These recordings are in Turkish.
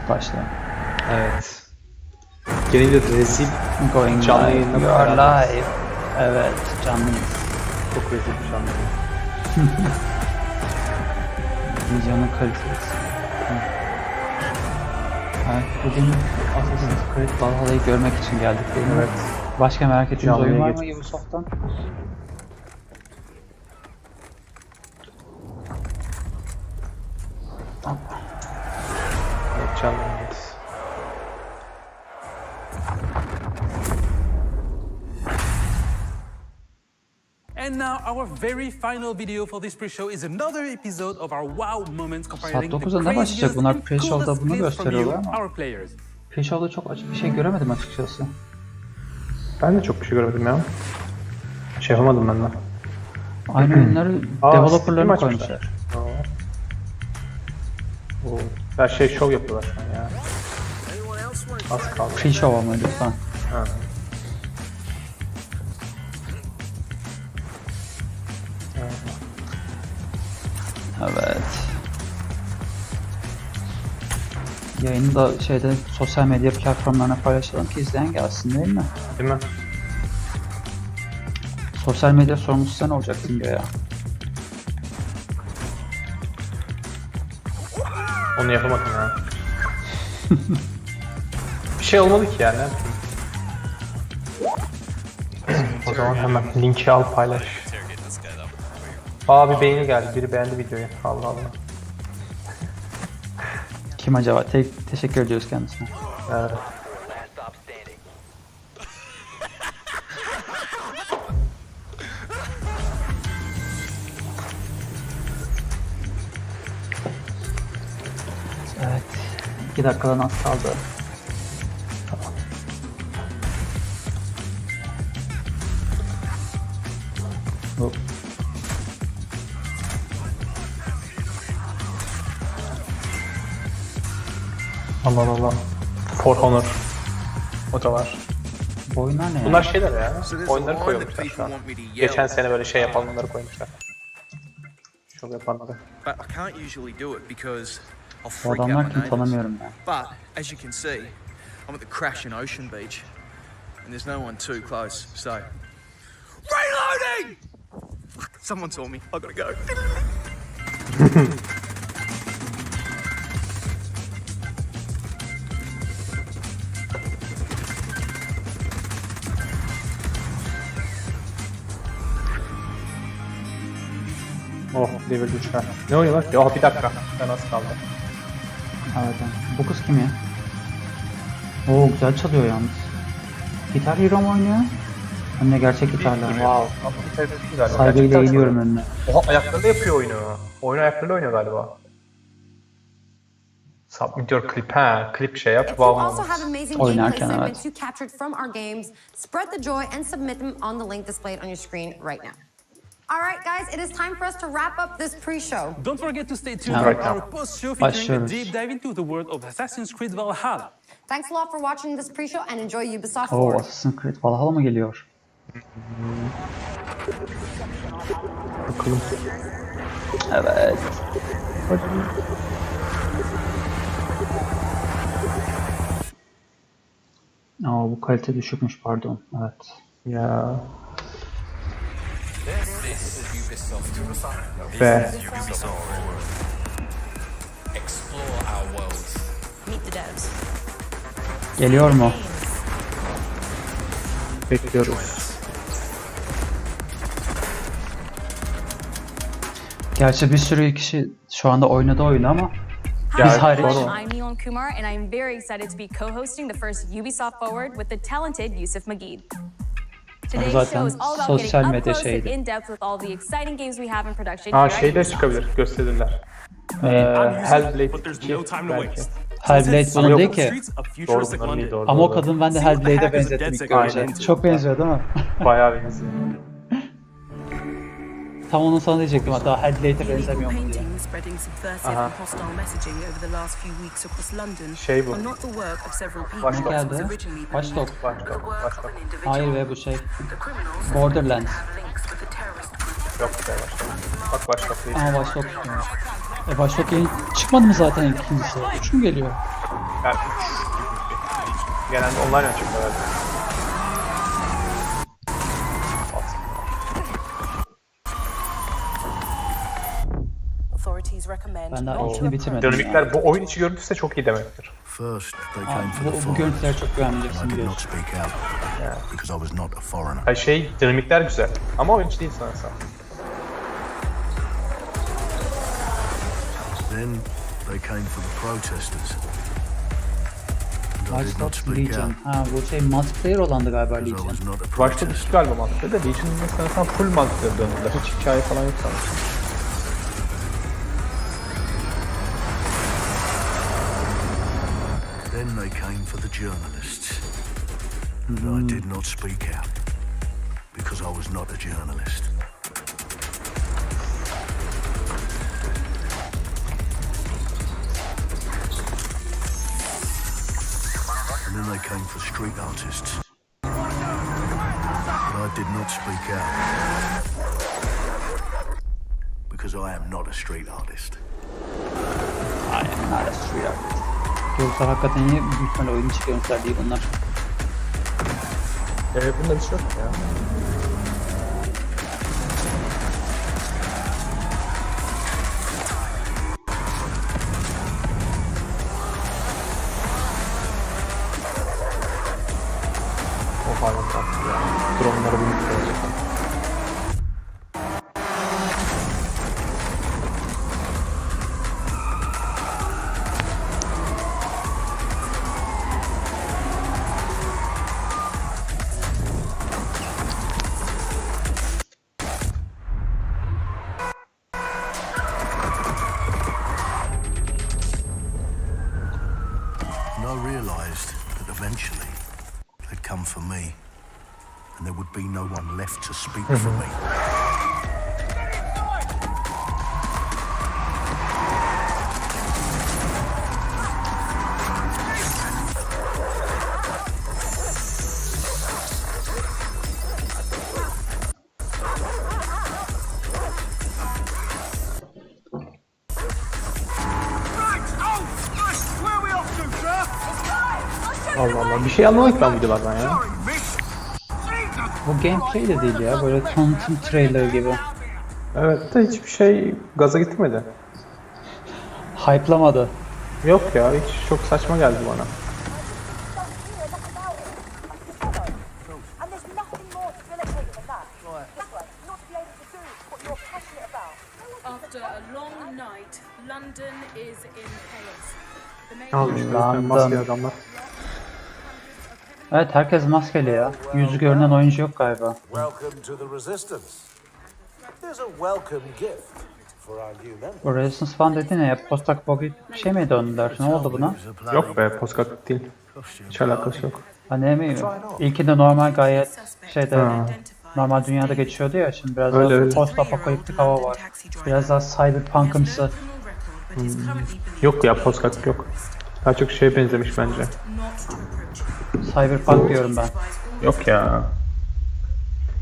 Başla. Evet. Gene bir rezil Going canlı live. yayınla You are beraber. live. Evet, canlıyız. Çok rezil bir canlı yayın. Videonun kalitesi. Evet, bugün Assassin's Creed Valhalla'yı görmek için geldik değil mi? Evet. Başka merak ettiğiniz Canlıya oyun var mı geçtik. Ubisoft'tan? Evet, canlı yayındayız. And now our very final video for this pre-show is another episode of our wow moments comparing the 9'da ne başlayacak? craziest Bunlar and pre-show'da coolest bunu clips from gösteriyorlar you, ama. our players. Pre-show'da çok açık bir şey göremedim açıkçası. Ben de çok bir şey görmedim ya. Şey yapamadım ben de. Aynı oyunları developerlarını Steam açmışlar. koymuşlar. Oo. Her şey şov yapıyorlar şu an ya. Az kaldı. Pre-show ama lütfen. Ha. Evet. Yayını da sosyal medya platformlarına paylaşalım ki izleyen gelsin değil mi? Değil mi? Sosyal medya sorumlusu sen olacaksın ya. Onu yapamadım ya. Bir şey olmadı ki yani. O zaman hemen linki al paylaş. Aa, bir beğeni geldi. Biri beğendi videoyu. Allah Allah. Kim acaba? Teşekkür ediyoruz kendisine. Evet. Evet. 2 dakikadan az kaldı. Tamam. Hop. Allah Allah. For Honor. O da var. Bu oyunlar ne ya? Bunlar şeyler ya. Oyunları koymuşlar şu an. Geçen sene böyle şey yapanları koymuşlar. Şov yapanları. But I can't usually do it because I'll Bu freak out adamlar my kim neighbors. tanımıyorum ben. But as you can see, I'm at the crashing ocean beach, and there's no one too close. So, reloading! Fuck! Someone saw me. I gotta go. Oh, level 3 ver. Ne oynuyorlar? Ya bir dakika. Ben az kaldı. Evet. Bu kız kim ya? Oo, güzel çalıyor yalnız. Gitar Hero mu oynuyor? Hem de gerçek gitarlar. Wow. Ama bir tane değil galiba. Saygıyla Gerçekten eğiliyorum sanırım. önüne. Oha, ayaklarıyla yapıyor oyunu. Oyunu ayaklarıyla oynuyor galiba. Submit your clip, ha. Clip şey yap. If you Wow. also have amazing Oynarken, gameplay evet. segments you captured from our games, spread the joy and submit them on the link displayed on your screen right now. All right, guys, it is time for us to wrap up this pre-show. Don't forget to stay tuned Evet. for our post-show featuring a Başlıyoruz. deep dive into the world of Assassin's Creed Valhalla. Thanks a lot for watching this pre-show and enjoy Ubisoft Oo, Forward. Assassin's Creed Valhalla mı geliyor? Bakalım. Evet. Oo, bu kalite düşükmüş, pardon. Evet. Ya. Ve Meet the devs. Geliyor mu? bekliyoruz. Gerçi bir sürü kişi şu anda oynadı oyunu ama Ya, biz hariç. doğru. I'm Neelam Kumar, and I'm very excited to be co-hosting the first Ubisoft Forward with the talented Yusuf Magid. Today's Zaten show is all about sosyal getting up medya close and şeydi. in depth with all the exciting games we have in production Ha, here at şey de Ubisoft. çıkabilir. Gösterirler. Hellblade 2 belki. Hellblade bunun Yok. değil ki. Doğru, bunların iyi, doğru. Ama o doğru. kadın ben de Hellblade'e benzettim ilk önce. Çok benziyor değil mi? Bayağı benziyor. Tam onu sana diyecektim, hatta Hellblade'e benzemiyor mu diye. paintings spreading subversive Aha. and hostile messaging over the last few weeks across London Şey bu. are not the work of several people. Watchdog. It was Geldi. originally Watchdog. believed the work of an individual. Hayır ve bu şey. The criminals Borderlands. have links with the terrorist group. Yok be başka. Bak başka değil. Ama Watchdog. Watchdog yayın çıkmadı mı zaten ikincisi? 3 mü geliyor? Yani genelde online açık herhalde. Authorities recommend Ben daha not to ilkini bitirmedim. Dinamikler bu oyun içi görüntüsü de çok iyi demektir. First, they Abi, came for the bu foreign. görüntüleri çok güvenmeyeceksin I did not biliyorsun. speak out because I was not a foreigner. Yani dinamikler güzel ama oyun içi değil sanırsam. Then they came for the protesters. And I did not Watchdog speak Legion. out Ha bu şey multiplayer olandı galiba because I Legion. was not a Watchdog protester. 2 galiba mantıklı da Legion'in sanırsam full mantıklı döndüler. Hiç hikaye falan yok sanırsam. Then they came for the journalists. And I did not speak out because I was not a journalist. And then they came for street artists. But I did not speak out because I am not a street artist. Aynen hala sürüyor. Yoksa hakikaten iyi büyük ihtimalle oyun içi görüntüler değil bunlar. Evet bunda bir şey yok ya. O hayvan tatlı ya. Dronları büyük gerçekten. And I realised that eventually they'd come for me, and there would be no one left to speak for me. Allah Allah bir şey anlamadık ben videolardan ya. Bu gameplay de değil ya böyle tanıtım trailer gibi. Evet de hiçbir şey gaza getirmedi. Hype'lamadı. Yok ya hiç çok saçma geldi bana. And there's nothing more debilitating than that. Not to be able to do what you're passionate about. After a long night, London is in chaos. The mayor Almışlar maskeli adamlar. Evet herkes maskeli ya. Yüzü görünen oyuncu yok galiba. Welcome to the Resistance. There's a welcome gift for our new members. O Resistance falan dedi ne ya? Post-apokaliptik bir şey mi döndüler? Ne oldu buna? Yok be postkat değil. Hiç alakası yok. Hani mi? İlkinde normal gayet şeyde normal dünyada geçiyordu ya şimdi biraz Öyle, daha öyle. post-apokaliptik hava var. Biraz daha cyberpunk'ımsı. Yok ya postkat yok. Daha çok şeye benzemiş bence. Cyberpunk diyorum ben. Yok ya.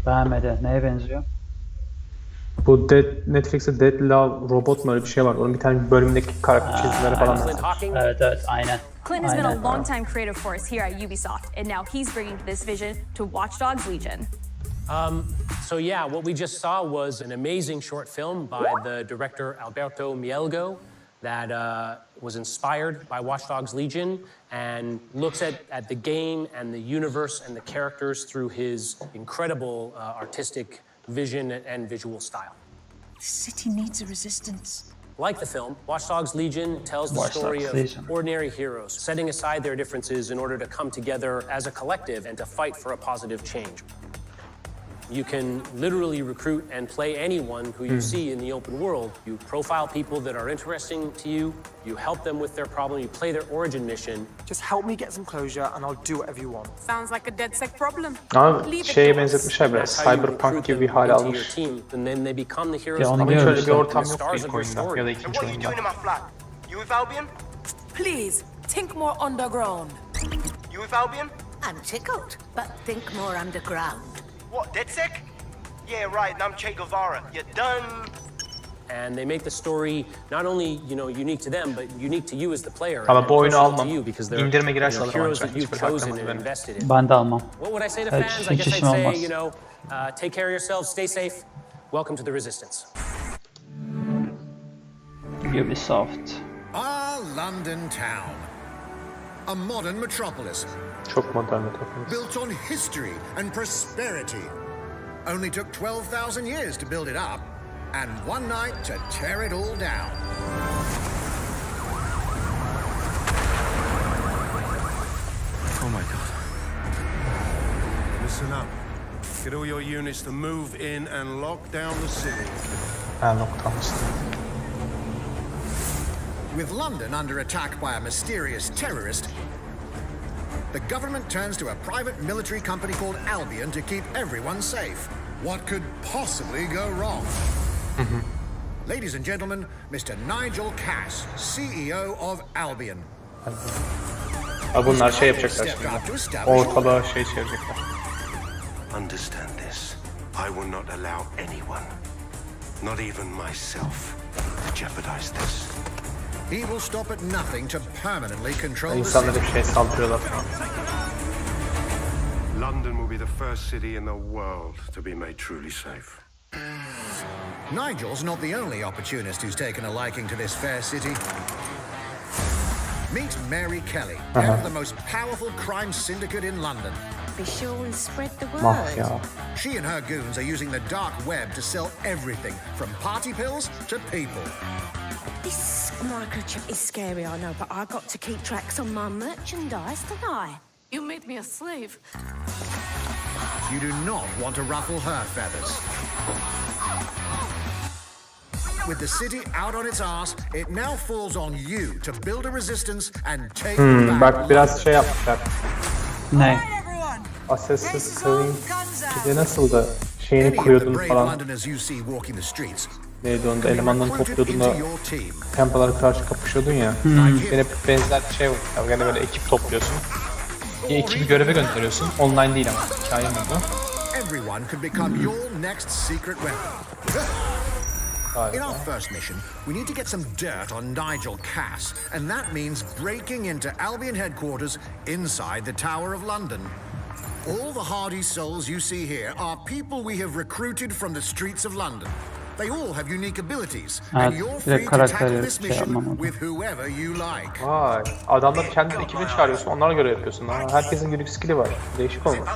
Beğenmedi. Neye benziyor? Bu Netflix'te Dead Love Robot mu öyle bir şey var. Onun bir tane bölümündeki karakter çizimleri falan var. Evet evet aynen. Clint has been a Aynen. longtime creative force here at Ubisoft, and now he's bringing this vision to Watchdog Legion. So yeah, what we just saw was an amazing short film by the director Alberto Mielgo that was inspired by Watch Dogs Legion and looks at the game and the universe and the characters through his incredible artistic vision and visual style. The city needs a resistance. Like the film, Watch Dogs Legion tells the Watch story Dogs of Legion. ordinary heroes setting aside their differences in order to come together as a collective and to fight for a positive change. You can literally recruit and play anyone who you see in the open world. You profile people that are interesting to you, you help them with their problem, you play their origin mission. Just help me get some closure and I'll do whatever you want. Sounds like a DedSec problem. Ama şeye benzetmişler biraz. That's how you Cyberpunk recruit gibi bir them hale into your almış. team, and then they become the heroes Ya of onu the Ama game. hiç öyle bir görüyoruz ortam The yok stars ilk of your oyunda story. ya da ikinci oyunda. my flat? You with Albion? Please, think more underground. You with Albion? I'm tickled, but think more underground. What, DedSec? Yeah, right, and I'm Che Guevara. You done? and they make the story not only unique to them, but unique to you as the player. Ama bu oyunu almam. Because they're İndirime girerse alırım heroes ancak. that you've Hiçbir chosen farklı and benim. invested in. Ben de almam. What would I say to fans? I guess I'd işim olmaz. say, take care of yourselves, stay safe. Welcome to the Resistance. Ubisoft. Our London town. A modern metropolis. Çok modern metropolis. Built on history and prosperity. Only took 12,000 years to build it up, and one night to tear it all down. Oh my God. Listen up. Get all your units to move in and lock down the city. With London under attack by a mysterious terrorist, the government turns to a private military company called Albion to keep everyone safe. What could possibly go wrong? Ladies and gentlemen, Mr. Nigel Cass, CEO of Albion. Bunlar şey yapacaklar şimdi. Ortalığa şey çevirecekler. Understand this. I will not allow anyone, not even myself, to jeopardize this. He will stop at nothing to permanently control the İnsanlara city. bir şey saldırıyorlar. London will be the first city in the world to be made truly safe. Nigel's not the only opportunist who's taken a liking to this fair city. Meet Mary Kelly, head of the most powerful crime syndicate in London. Be sure and spread the word. Mafya. She and her goons are using the dark web to sell everything from party pills to people. This microchip is scary, I know, but I got to keep tracks on my merchandise, don't I? You made me a slave. You do not want to ruffle her feathers. With the city out on its arse, it now falls on you to build a resistance and take back Bak biraz şey yapmışlar. Ne? Assassin'in bir de nasıldı? Şeyini kuruyordun falan. Londoners you see walking the streets. Neydi onda? Elemandan topluyordun da tempalara karşı kapışıyordun ya. Yine benzer bir şey var. Yani böyle ekip topluyorsun. Bir ekibi göreve gönderiyorsun. Online değil ama. Hikaye burada. Everyone could become your next secret weapon. In our first mission, we need to get some dirt on Nigel Cass, and that means breaking into Albion headquarters inside the Tower of London. All the hardy souls you see here are people we have recruited from the streets of London. They all have unique abilities, and you're free to tackle this mission with whoever you like. Vay, adamlar kendi ekibini çağırıyorsun, onlara göre yapıyorsun. Ha, herkesin unique skill'i var. Değişik olmuş.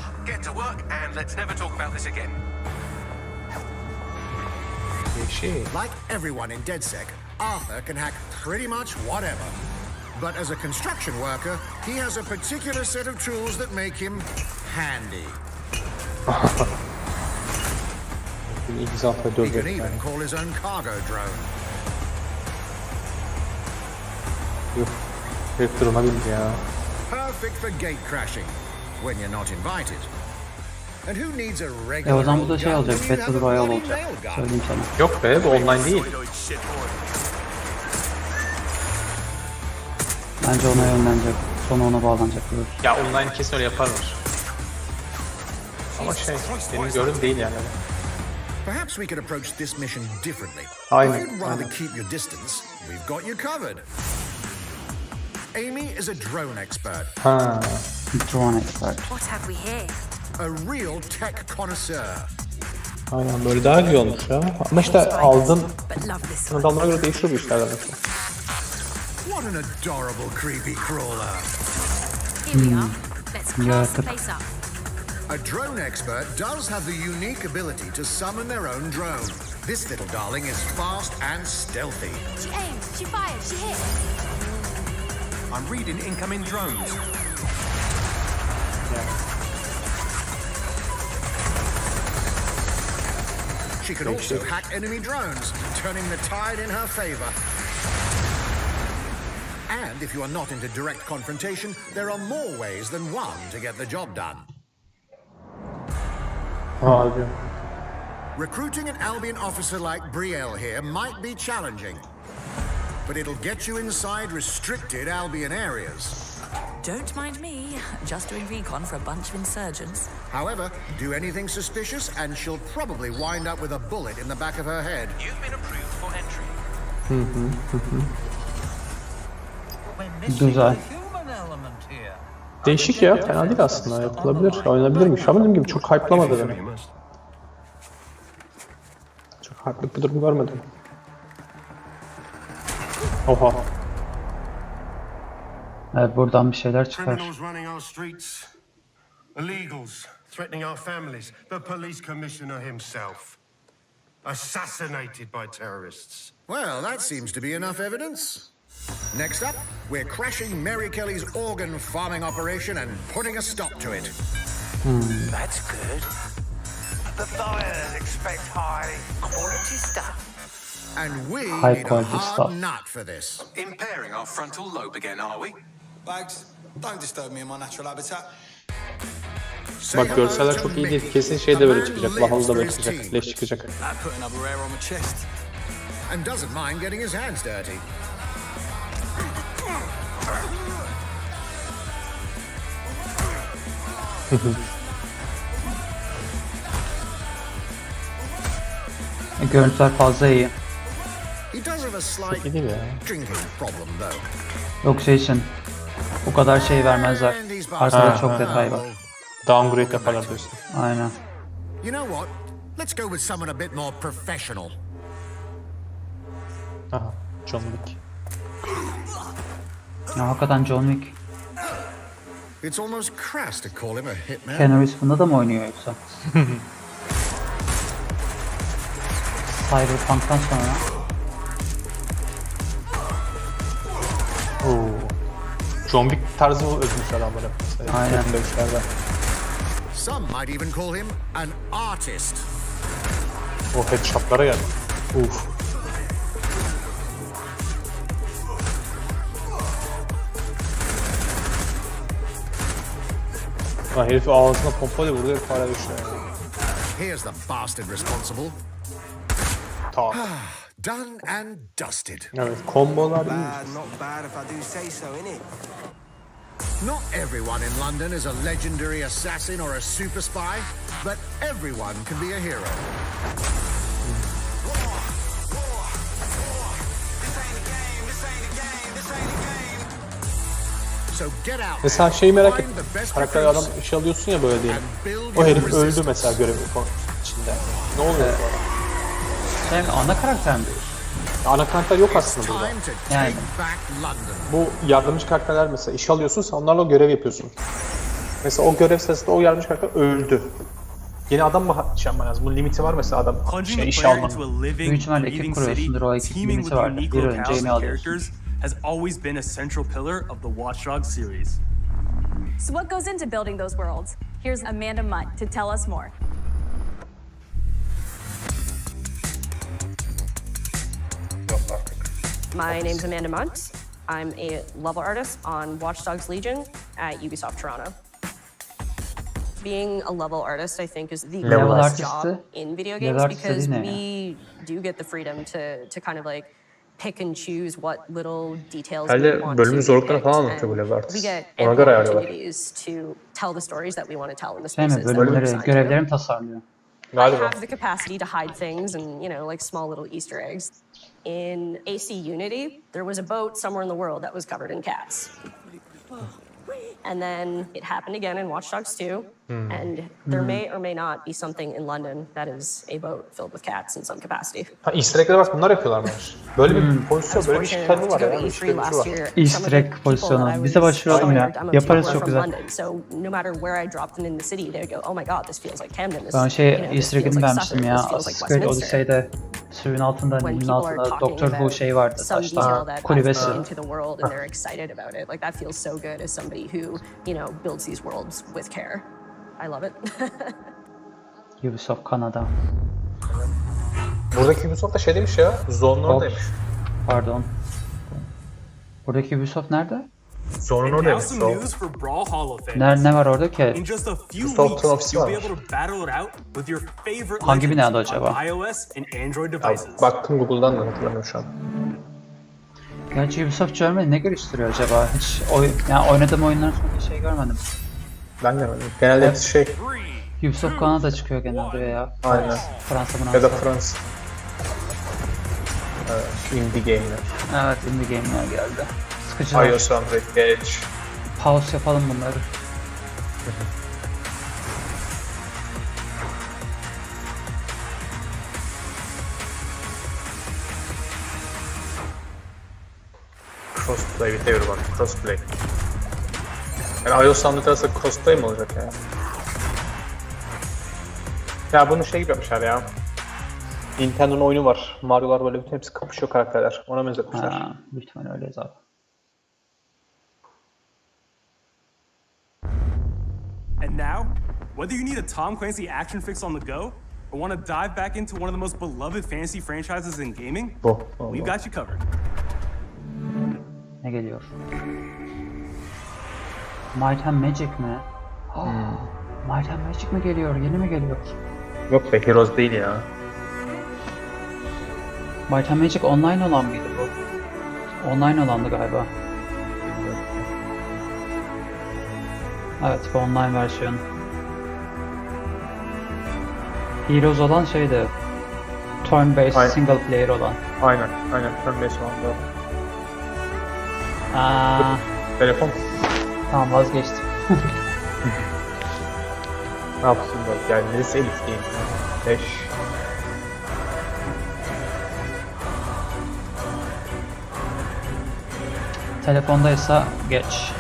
Like everyone in DedSec, Arthur can hack pretty much whatever. But as a construction worker, he has a particular set of tools that make him handy. He can even call his own cargo drone. Perfect for gate crashing, when you're not invited. And who needs a regular O zaman bu da şey olacak, Battle Royale olacak. Söyleyeyim sana. Yok be, bu online değil. Bence ona yönlenecek. Sonra ona bağlanacak. Ya online kesin öyle yaparlar. Ama şey, benim gördüğüm değil yani. Perhaps we could approach this mission differently. Aynen, If you'd rather aynen. keep your distance, we've got you covered. Amy is a drone expert. Ha. Drone expert. What have we here? A real tech connoisseur. Aynen böyle daha iyi olmuş ya. Ama işte aldın. Adamlara göre değişiyor bu işler demek ki. What an adorable creepy crawler. Here we are. Let's class the place up. A drone expert does have the unique ability to summon their own drone. This little darling is fast and stealthy. She aimed, she fired, she hit. I'm reading incoming drones. She can also hack enemy drones, turning the tide in her favor. And if you are not into direct confrontation, there are more ways than one to get the job done. Abi. Recruiting an Albion officer like Brielle here might be challenging, but it'll get you inside restricted Albion areas. Don't mind me. Just doing recon for a bunch of insurgents. However, do anything suspicious and she'll probably wind up with a bullet in the back of her head. You've been approved for entry. Güzel. Değişik ya, fena değil aslında, yapılabilir, oynanabilirmiş ama dediğim gibi çok hype'lamadı beni. Çok hype'lık bir durum görmedim. Oha. Evet, buradan bir şeyler çıkar. Criminals running our streets, illegals threatening our families, the police commissioner himself, assassinated by terrorists. Well, that seems to be enough evidence. Next up, we're crashing Mary Kelly's organ farming operation and putting a stop to it. That's good. The buyers expect high quality stuff. And we High need a quality hard stuff. nut for this. Impairing our frontal lobe again, are we? Bags, don't disturb me in my natural habitat. Bak görseller çok iyi değil, kesin şey de böyle çıkacak, Valhalla'da böyle çıkacak, leş çıkacak. Put another hair on my chest. And doesn't mind getting his hands dirty. Görüntüler fazla iyi. He does have a slight İyi değil ya. drinking problem though. Yok şey için. Bu kadar şey vermezler. Arkada çok detay var. Downgrade yaparlar diyorsun. Aynen. You know what? Let's go with someone a bit more professional. Aha, John Wick. Ya hakikaten John Wick. It's almost crass to call him a hitman. Keanu Reeves bunda da mı oynuyor yoksa? Cyberpunk'tan sonra. Oo. John Wick tarzı özmüş adamlar hep. Aynen. Some might even call him an artist. O headshotlara geldi. Uf. Ha, herif ağzına pompayla vurdu, herif hala düşüyor. Here's the bastard responsible. Tamam. Done and dusted. Evet, kombolar iyi. Not bad if I do say so, innit? Not everyone in London is a legendary assassin or a super spy, but everyone can be a hero. So get out. Mesela şeyi merak ettim. Karakter adam iş alıyorsun ya böyle diyelim. O herif öldü mesela görevi içinde. Ne oluyor bu arada? Şey mi? Ana karakter mi? Ana karakter yok aslında burada. Yani. Bu yardımcı karakterler mesela iş alıyorsun, sen onlarla görev yapıyorsun. Mesela o görev sırasında o yardımcı karakter öldü. Yeni adam mı şey yapman lazım? Bu limiti var mesela adam iş almanın. Büyük ihtimalle ekip kuruyorsundur, o ekip limiti vardır. Bir önce yeni alıyorsun. Has always been a central pillar of the Watchdog series. So what goes into building those worlds? Here's Amanda Mutt to tell us more. My name's Amanda Munt. I'm a level artist on Watchdog Legion at Ubisoft Toronto. Being a level artist, I think, is the best job in video games because we do get the freedom to kind of like pick and choose what little details we want to depict, and we get ample opportunities to tell the stories that we want to tell in the spaces that we're assigned to. Görevlerim tasarlıyor. I have the capacity to hide things and, you know, like small little Easter eggs. In AC Unity, there was a boat somewhere in the world that was covered in cats. And then it happened again in Watch Dogs 2, and there may or may not be something in London that is a boat filled with cats in some capacity. Ha, Easter egg'lere bak, bunlar yapıyorlarmış. Böyle bir pozisyon, böyle bir işlemi var ya. Easter egg pozisyonu. Bize başvuralım ya. Yaparız çok güzel. So no matter where I dropped them in the city, they'd go, oh my god, this feels like Camden. Ben Easter egg'ini vermiştim ya. Assassin's Creed Odyssey'de suyun altında, nehrin altında Doctor Who şey vardı. Taşlar, kulübesi. Into the world and they're excited about it. Like that feels so good as somebody who, you know, builds these worlds with care. I love it. Ubisoft Kanada. Buradaki Ubisoft da şey demiş ya, Zone'un oradaymış. Pardon. Buradaki Ubisoft nerede? Zone'un oradaymış. Ne var orada ki? Ubisoft'un ofisi var. Hangi binada acaba? Baktım Google'dan da hatırlamıyorum şu an. Gerçi Ubisoft Germany ne geliştiriyor acaba? Hiç yani oynadığım oyunların sonunda şey görmedim. Ben de öyle. Genelde hepsi şey. Ubisoft Kanada çıkıyor genelde ya. Aynen. Fransa. Ya da Fransa. Indie game'ler. Evet, indie game'ler geldi. Sıkıcılar. iOS, Android, geç. Pause yapalım bunları. Crossplay with everyone. Crossplay. Yani iOS Android arasında crossplay mi olacak ya? Ya bunu şey gibi yapmışlar ya. Nintendo'nun oyunu var. Mario'lar böyle bütün hepsi kapışıyor karakterler. Ona benzetmişler. Ha, büyük ihtimalle öyle zaten. And now, whether you need a Tom Clancy action fix on the go, or want to dive back into one of the most beloved fantasy franchises in gaming, we've got you covered. Ne geliyor? Might and Magic mi? Might and Magic mi geliyor? Yeni mi geliyor? Yok be, Heroes değil ya. Might and Magic online olan mıydı bu? Online olandı galiba. Evet, bu online versiyon. Heroes olan şeydi. Turn-based single player olan. Aynen. Turn-based olan da. Telefon. Tamam, vazgeçtim. Ne yapsın bak yani, neresi Elite Game? 5. Telefondaysa geç.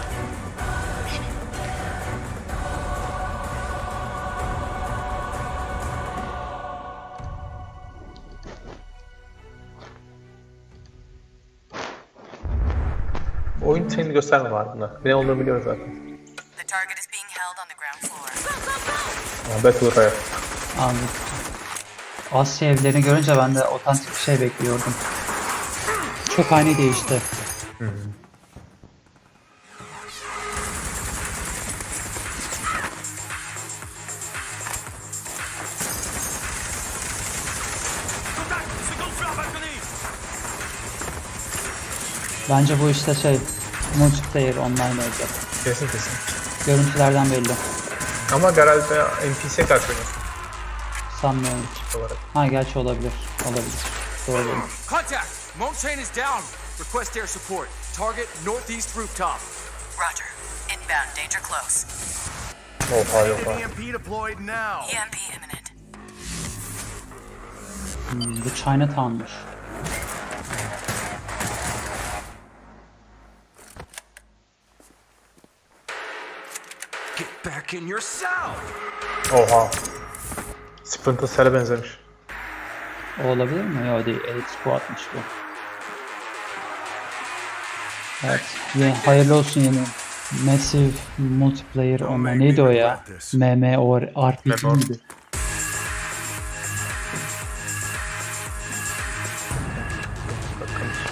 Oyun treni gösterme var bunda. Ne olduğunu biliyoruz zaten. The target is being held on the ground floor. Battle Royale. Anladım. Asya evlerini görünce ben de otantik bir şey bekliyordum. Çok ani değişti. Bence bu işte şey, multiplayer online olacak. Kesin. Görüntülerden belli. Ama herhalde NPC'ye karşı oynuyorsun. Sanmıyorum. Ha, gerçi olabilir. Doğru. Contact! Montaigne is down. Request air support. Target northeast rooftop. Roger. Inbound, danger close. Oha. EMP deployed now. EMP imminent. Bu Chinatown'muş. Get back in your cell. Oha. Splinter Cell'e benzemiş. O olabilir mi? Yok değil. Elite Squad'mış bu. Evet. Hayırlı olsun yeni. Massive Multiplayer online. Neydi o ya? MMORPG miydi?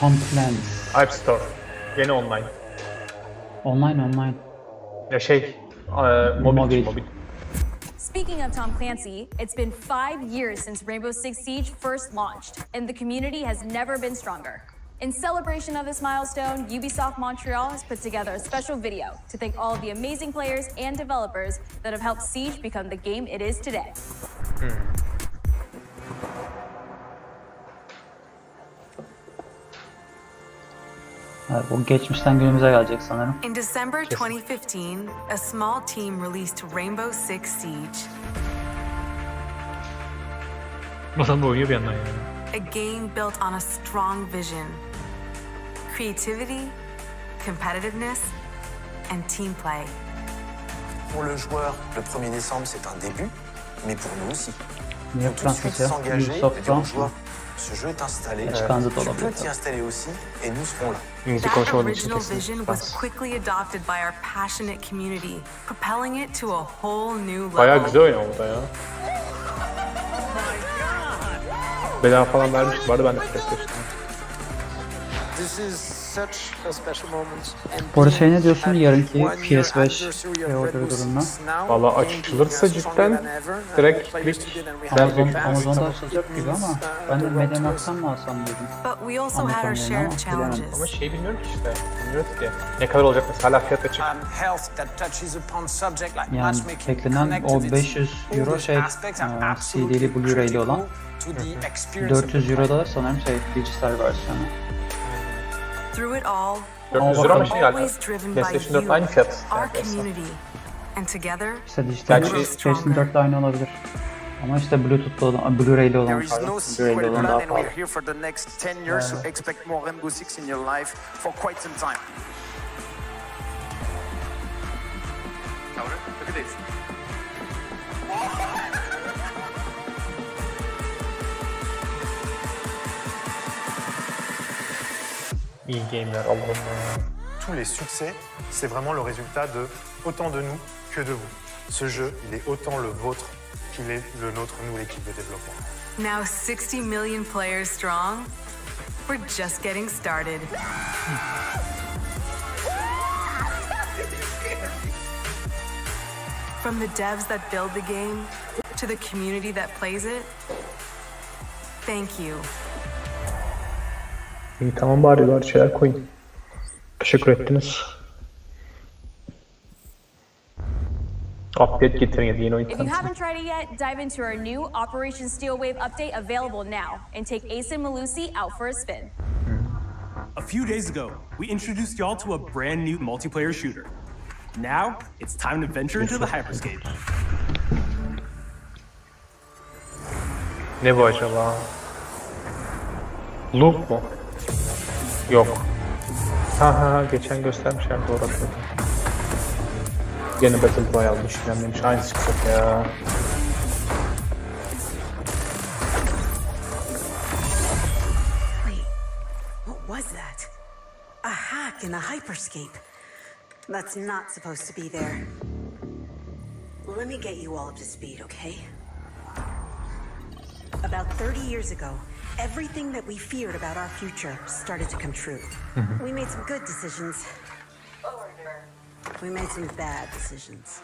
Tom Clancy. App Store. Yeni online. Online. Ya şey, mobil. Speaking of Tom Clancy, it's been 5 years since Rainbow Six Siege first launched, and the community has never been stronger. In celebration of this milestone, Ubisoft Montreal has put together a special video to thank all of the amazing players and developers that have helped Siege become the game it is today. Evet, bu geçmişten günümüze gelecek sanırım. In December 2015, a small team released Rainbow Six Siege. Adam da oynuyor bir yandan yani. A game built on a strong vision, creativity, competitiveness, and team play. Pour le joueur, le 1er décembre, c'est un début, mais pour nous aussi. Il faut tout de suite s'engager et dire aux joueurs, ce jeu est installé, tu peux t'y installer aussi, et nous serons là. That original vision was quickly adopted by our passionate community, propelling it to a whole new level. Bayağı güzel oyun oldu ya. Bedava falan vermişti, vardı ben de PlayStation'da. This Bu arada şey ne diyorsun yarınki PS5 pre-order durumuna? Valla açılırsa cidden direkt klik. Amazon'da açılacak gibi ama ben de Mediamarkt'tan mı alsam dedim. But we also had our share of challenges. Ama şey bilmiyorum ki işte. Bilmiyoruz ki. Ne kadar olacak mesela hala fiyat açık. Yani beklenen o 500 euro şey CD'li Blu-ray'li olan 400 euro da sanırım şey dijital versiyonu. Through it all, 400 euro ama şey galiba. always driven by PlayStation 4 you, aynı fiyat. our community, and together İşte dijital Gerçi- PlayStation 4'te aynı olabilir. Ama işte Bluetooth'lu olan, Blu-ray'li olan pardon, Blu-ray'li olan daha pahalı. here for the next 10 years, so expect more Rainbow Six in your life for quite some time. Look at this. İyi game'ler Allah'ım ya. Tous les succès, c'est vraiment le résultat de autant de nous que de vous. Ce jeu, il est autant le vôtre qu'il est le nôtre, nous, l'équipe de développement. now 60 million players strong, we're just getting started. From the devs that build the game to the community that plays it, thank you. İyi tamam bari var şeyler koyun. Teşekkür ettiniz. Update getirin ya da yeni oyun If you tanıtın. haven't tried it yet, dive into our new Operation Steel Wave update available now and take Ace and Malusi out for a spin. A few days ago, we introduced y'all to a brand new multiplayer shooter. Now, it's time to venture into the hyperscape. Ne bu acaba? Loop mu? Yok. Ha geçen göstermişler doğru hatırladım. Gene Battle Royale'miş falan demiş. Aynısı çıkacak ya. Wait, what was that? A hack in the hyperscape. That's not supposed to be there. Let me get you all up to speed, okay? About 30 years ago, everything that we feared about our future started to come true. We made some good decisions. We made some bad decisions.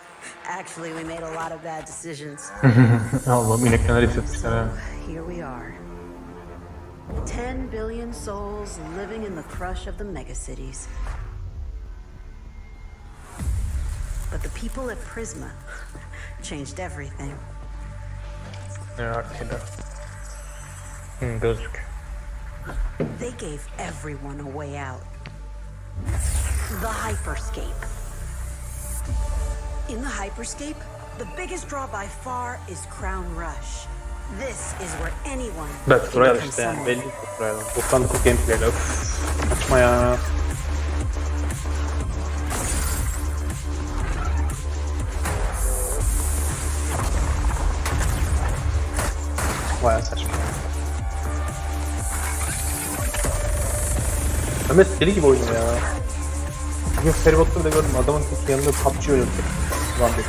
Actually, we made a lot of bad decisions. Allah'ım inekler hissetmişler ha. Here we are. 10 billion souls living in the crush of the megacities. But the people at Prisma changed everything. Ne arkada? Gözlük. They gave everyone a way out. The hyperscape. In the hyperscape, the biggest draw by far is Crown Rush. This is where anyone Battle can Royale become işte yani someone. belli Battle Royale. 99 gameplay'le açma ya. Bayağı saçma. Mehmet deli gibi oynuyor ya. Bugün feribotları da gördüm. Adamın tek yanında PUBG oynuyor. Ulan dedim.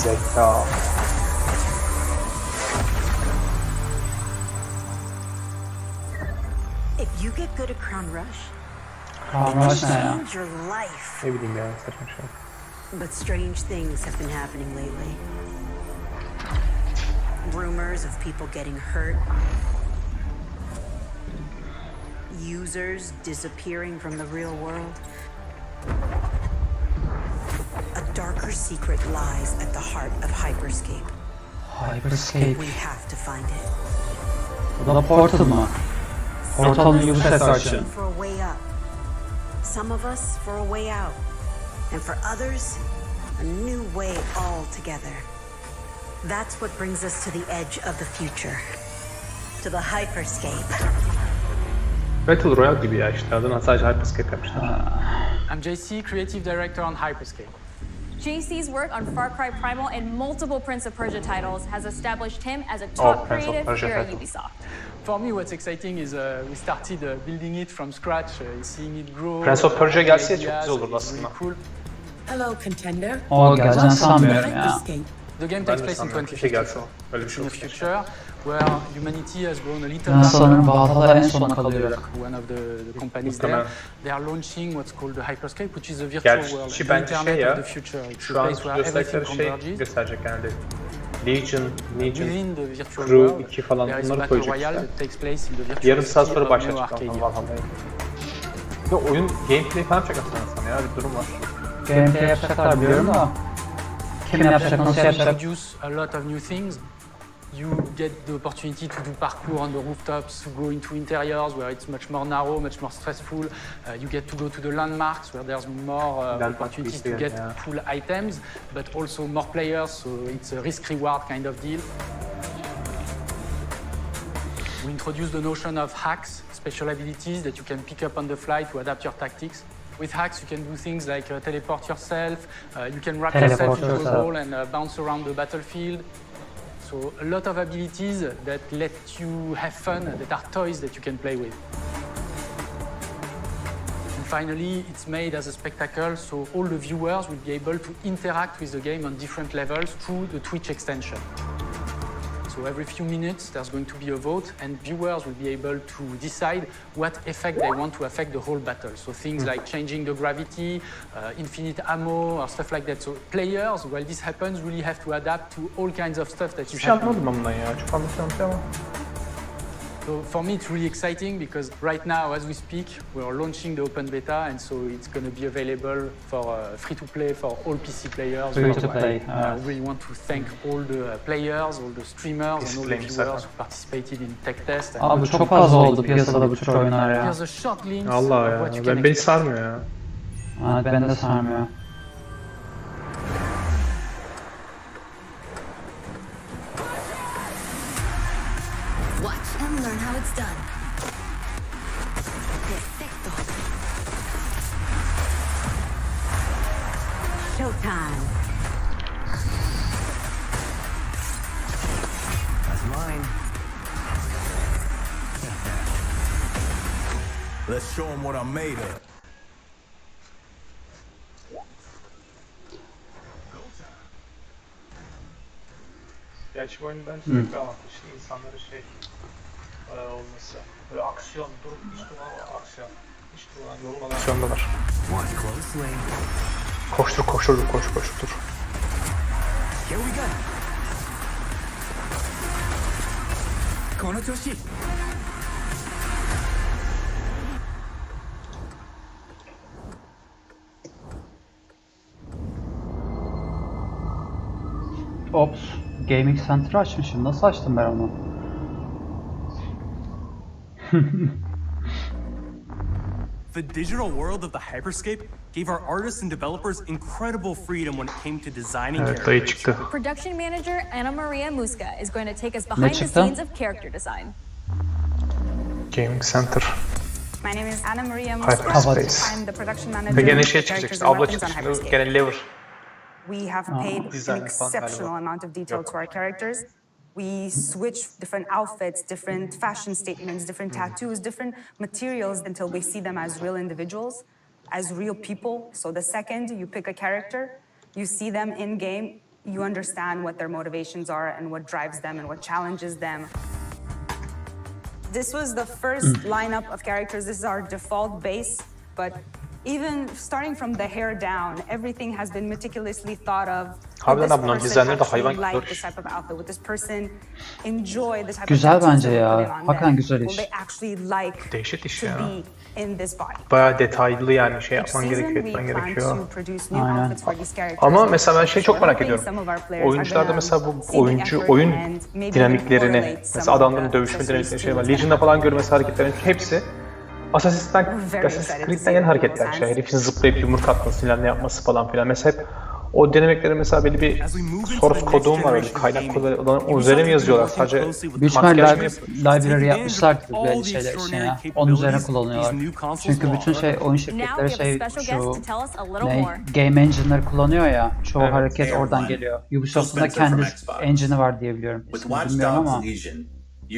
Zeka. If you get good at Crown Rush, Crown it Rush will ne ya? change your life. Ne bileyim ya saçma şey. But strange things have been happening lately. Rumors of people getting hurt. Users disappearing from the real world. A darker secret lies at the heart of Hyperscape. Hyperscape. We have to find it. Bu da Portal mı? Portal'ın Ubisoft versiyonu. For a way up. Some of us for a way out. And for others, a new way altogether. That's what brings us to the edge of the future. To the Hyperscape. Battle Royale gibi ya işte adına sadece Hyperscape yapmışlar. I'm JC, Creative Director on Hyperscape. JC's work on FarCry Primal and multiple Prince of Persia titles has established him as a top creative here at Ubisoft. For me, what's exciting is we started building it from scratch, seeing it grow. Prince of Persia gelse çok güzel olurdu aslında. Cool. Hello, contender. O geleceğini sanmıyorum ya. Hyperscape. The game takes place in 2050, in a future where humanity has grown a little Sanırım Valhalla en larger. sona kalıyor. One of the companies there, they are launching what's called the hyperscape, which is a virtual world, the internet of the future. It's a place where everything converges. Gösterecek yani. Legion, Within the virtual Crew world, 2 falan there is bunları Battle koyacak Royale işte. that takes place in the virtual Yarım saat city sonra of başlayacak New Arcadia. Valhalla'yı. Ya oyun gameplay falan yapacak aslında ya, bir durum var. Gameplay yapacaklar biliyorum da. Kim yapacak, nasıl yapacak? Introduce a lot of new things. You get the opportunity to do parkour on the rooftops, to go into interiors where it's much more narrow, much more stressful. You get to go to the landmarks where there's more opportunities to get cool items, but also more players, so it's a risk-reward kind of deal. We introduce the notion of hacks, special abilities that you can pick up on the fly to adapt your tactics. With hacks, you can do things like teleport yourself, you can wrap yourself into a ball and bounce around the battlefield. So a lot of abilities that let you have fun, that are toys that you can play with. And finally, it's made as a spectacle, so all the viewers will be able to interact with the game on different levels through the Twitch extension. So every few minutes, there's going to be a vote, and viewers will be able to decide what effect they want to affect the whole battle. So things like changing the gravity, infinite ammo, or stuff like that. So players, while this happens, really have to adapt to all kinds of stuff that you have. Anlamadım bundan ya, çok anlaşılmamış ama. So for me, it's really exciting because right now, as we speak, we are launching the open beta, and so it's going to be available for free-to-play for all PC players. Free-to-play. I really want to thank all the players, all the streamers, and all the viewers who participated in tech test. Abi çok az oldu piyasada bu tür oyunlar ya. Here's a short glimpse Allah of ya, what you can beni expect. sarmıyor ya. Evet, beni de sarmıyor. Watch and learn how it's done. Perfecto. Showtime. That's mine. Let's show them what I'm made of. Gerçi bu oyunun bence sürekli avantajlı insanların olması. Böyle aksiyon, durup hiç durmadan aksiyon. Hiç durmadan yorulmadan aksiyon da var. Koştur, koş. Here we go. Kono toshi. Ops. Gaming Center'ı açmışım. Nasıl açtım ben onu? The digital world of the Hyperscape gave our artists and developers incredible freedom when it came to designing characters. Production manager Ana Maria Musca is going to take us behind the scenes of character design. Gaming Center. My name is Ana Maria Musca. Hyperspace. I'm the production manager Ve gene of şey çıkacak characters işte, and abla weapons on çıktı Hyperscape. şimdi, gene lever. We have paid an Design falan exceptional galiba. amount of detail to our characters. We switch different outfits, different fashion statements, different tattoos, different materials until we see them as real individuals, as real people. So the second you pick a character, you see them in game, you understand what their motivations are and what drives them and what challenges them. This was the first lineup of characters. This is our default base, but even starting from the hair down, everything has been meticulously thought of. Harbiden ablanın dizaynları da hayvan gibi Like this type of outfit, would this person enjoy the type Güzel of tattoos bence that ya. we put on Hakikaten them? güzel Will iş. they actually like Dehşet iş to ya. be in this body? Bayağı detaylı yani şey Each yapman season gerekiyor, we etmen plan gerekiyor. to produce new Aynen. outfits for these characters. Ama mesela ben şeyi çok merak ediyorum. Some of our players are Oyuncularda gonna mesela bu see the oyuncu effort oyun and maybe dinamiklerini, correlate some mesela of adamların the dövüşme accessories dinamikleri şey var. to Legion'da falan görmesi hareketlerin hepsi Assassin's Very excited to Creed'den see gelen it hareketler. in İşte hands. herifin zıplayıp yumruk atması filan ne yapması falan filan. Mesela hep o dinamikleri mesela belli bir source kodu var, öyle kaynak kodu, o üzerine mi yazıyorlar sadece? Büyük ihtimal library yapmışlardır böyle şeyler için ya. Onun üzerine kullanıyorlar. Çünkü bütün şey oyun şirketleri şu game engine'ları kullanıyor ya. Çoğu hareket oradan geliyor. Ubisoft'un da kendi engine'ı var diye biliyorum. Bilmiyorum ama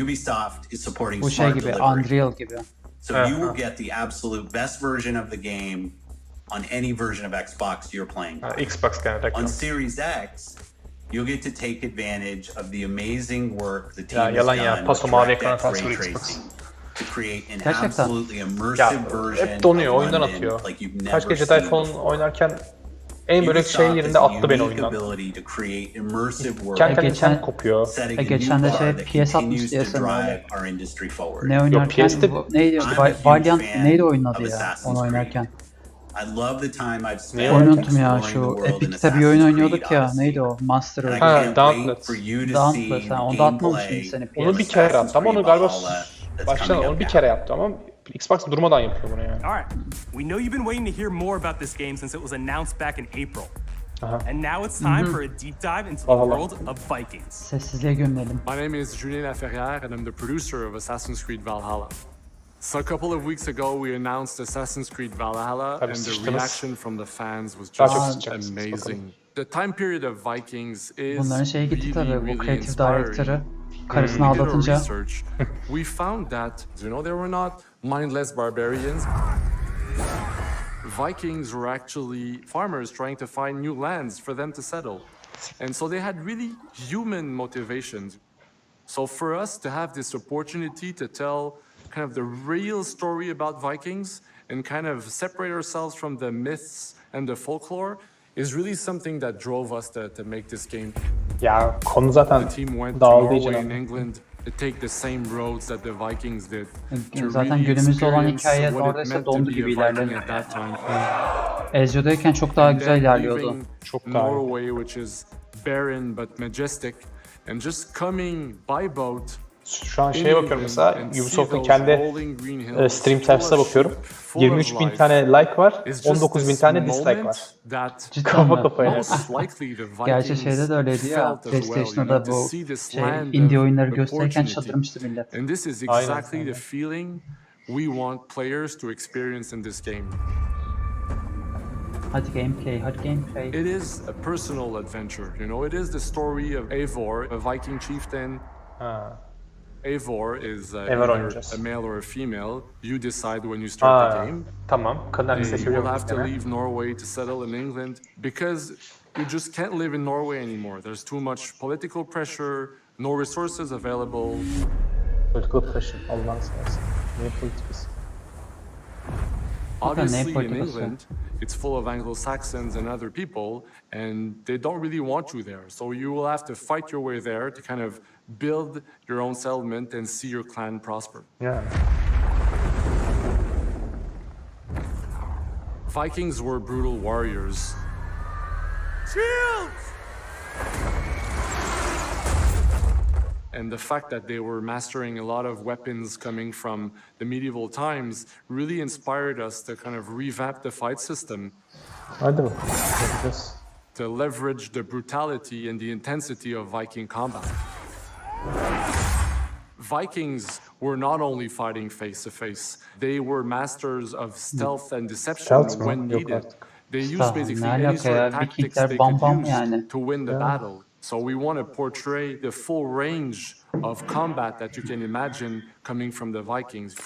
Ubisoft is supporting bu şey smart gibi, delivery. Unreal gibi. So you will get the absolute best version of the game on any version of Xbox you're playing. Xbox genelde. On Series X, you'll get to take advantage of the amazing work the team Ya has yalan done ya. with Paso mavi ekrana DirectX transfer ray Xbox. tracing to create an Gerçekten. absolutely Ya immersive version hep donuyor, of oyundan London atıyor. like you've Kaç never gece seen Dive before. oynarken en böyle şey Ubisoft yerinde has a attı beni unique oyundan. ability to create immersive worlds, Kendine sen kopuyor. setting a geçen de new şey bar that PS60 continues diye to sanıyorum. drive our industry forward. Ne oynarken PS'te neydi? I'm a huge Valiant fan neydi oyunun adı of ya Assassin's onu Creed. oynarken? I love the time I've spent Oyunu unuttum ya exploring the şu world in Epic'te bir oyun Assassin's oynuyorduk Creed ya Odyssey. neydi o? Master And I oyunu. can't Dauntless. wait for you to Dauntless see ha the onu da atmamışım gameplay seni of Onu bir PS. kere Assassin's yaptı ama Creed onu galiba Valhalla that's baştan coming onu up bir now. kere yaptı ama Xbox durmadan yapıyor bunu yani. All right. We know you've been waiting to hear more about this game since it was announced back in April. And now it's time for a deep dive into the world of Vikings. Sessizliğe gömülelim. My name is Julien Laferrière, and I'm the producer of Assassin's Creed Valhalla. So a couple of weeks ago, we announced Assassin's Creed Valhalla, and the reaction from the fans was just amazing. The time period of Vikings is Bunların şeyi gitti tabii bu really creative inspiring. director'ı karısını When we did our aldatınca. research, we found that, you know, they were not mindless barbarians. Vikings were actually farmers trying to find new lands for them to settle. And so they had really human motivations. So for us to have this opportunity to tell kind of the real story about Vikings and kind of separate ourselves from the myths and the folklore is really something that drove us to make this game. Ya konu zaten The team went to dağıldığı için Norway and abi. England to take the same roads that the Vikings did. To Zaten really günümüzde olan experience hikaye what it neredeyse meant to dondu be a gibi Viking ilerlemiyor. at that time. Ezio'dayken çok daha And güzel then ilerliyordu. leaving Norway, which is barren but majestic, and just coming by boat. Şu an şeye bakıyorum mesela Ubisoft'un kendi stream tersiyle bakıyorum. 23.000 tane like var, 19.000 tane dislike var. Kafa kafaya. Gerçi şeyde de öyleydi ya. PlayStation'da da bu şey indie oyunları gösterirken çıldırmıştı millet. And this is exactly the feeling we want players to experience in this game. Hadi gameplay. It is a personal adventure, you know. It is the story of Eivor, a Viking chieftain. Eivor is either a male or a female. You decide when you start the game. Tamam. You will have to leave Norway to settle in England because you just can't live in Norway anymore. There's too much political pressure, no resources available. Political pressure. Allah'ını seversen. Niye politikası? Obviously, in England, it's full of Anglo-Saxons and other people, and they don't really want you there. So you will have to fight your way there to kind of build your own settlement and see your clan prosper. Yeah. Vikings were brutal warriors. Shields! And the fact that they were mastering a lot of weapons coming from the medieval times really inspired us to kind of revamp the fight system. Hadi bakalım. To leverage the brutality and the intensity of Viking combat. Vikings were not only fighting face to face, they were masters of stealth and deception when needed. They used basically any sort of tactics they could use to win the battle. So we want to portray the full range of combat that you can imagine coming from the Vikings.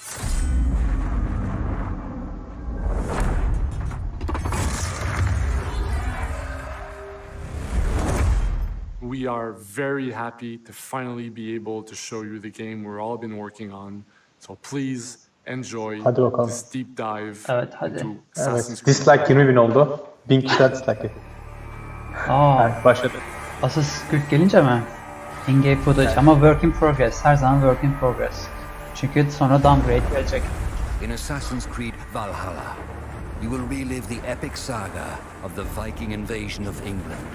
We are very happy to finally be able to show you the game we've all been working on. So please enjoy this deep dive into Assassin's Creed. Dislike 20.000 oldu. 1000 kişiler dislike etti. Başladı. Assassin's Creed gelince mi? In-game footage ama work in progress. Her zaman work in progress. Çünkü sonra downgrade gelecek. In Assassin's Creed Valhalla, you will relive the epic saga of the Viking invasion of England.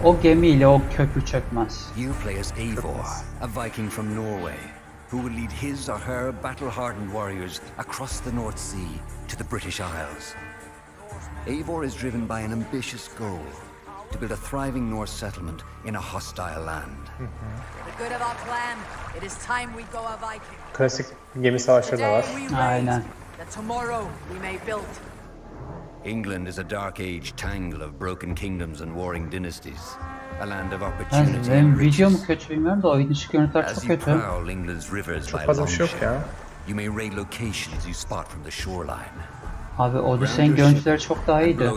O gemiyle o köprü çökmez. You play as Eivor, a Viking from Norway, who will lead his or her battle-hardened warriors across the North Sea to the British Isles. Eivor is driven by an ambitious goal, to build a thriving Norse settlement in a hostile land. For the good of our clan, it is time we go a Viking. Klasik gemi savaşları da var. Aynen. That tomorrow we may build. England is a dark age tangle of broken kingdoms and warring dynasties, a land of opportunity Benim and video mu riches. kötü bilmiyorum da oyun dışı görüntüler çok As you kötü. prowl England's rivers Çok by fazla bir şey yok longship, ya. you may raid locations you spot from the shoreline. Abi Odyssey'in görüntüleri çok daha iyiydi.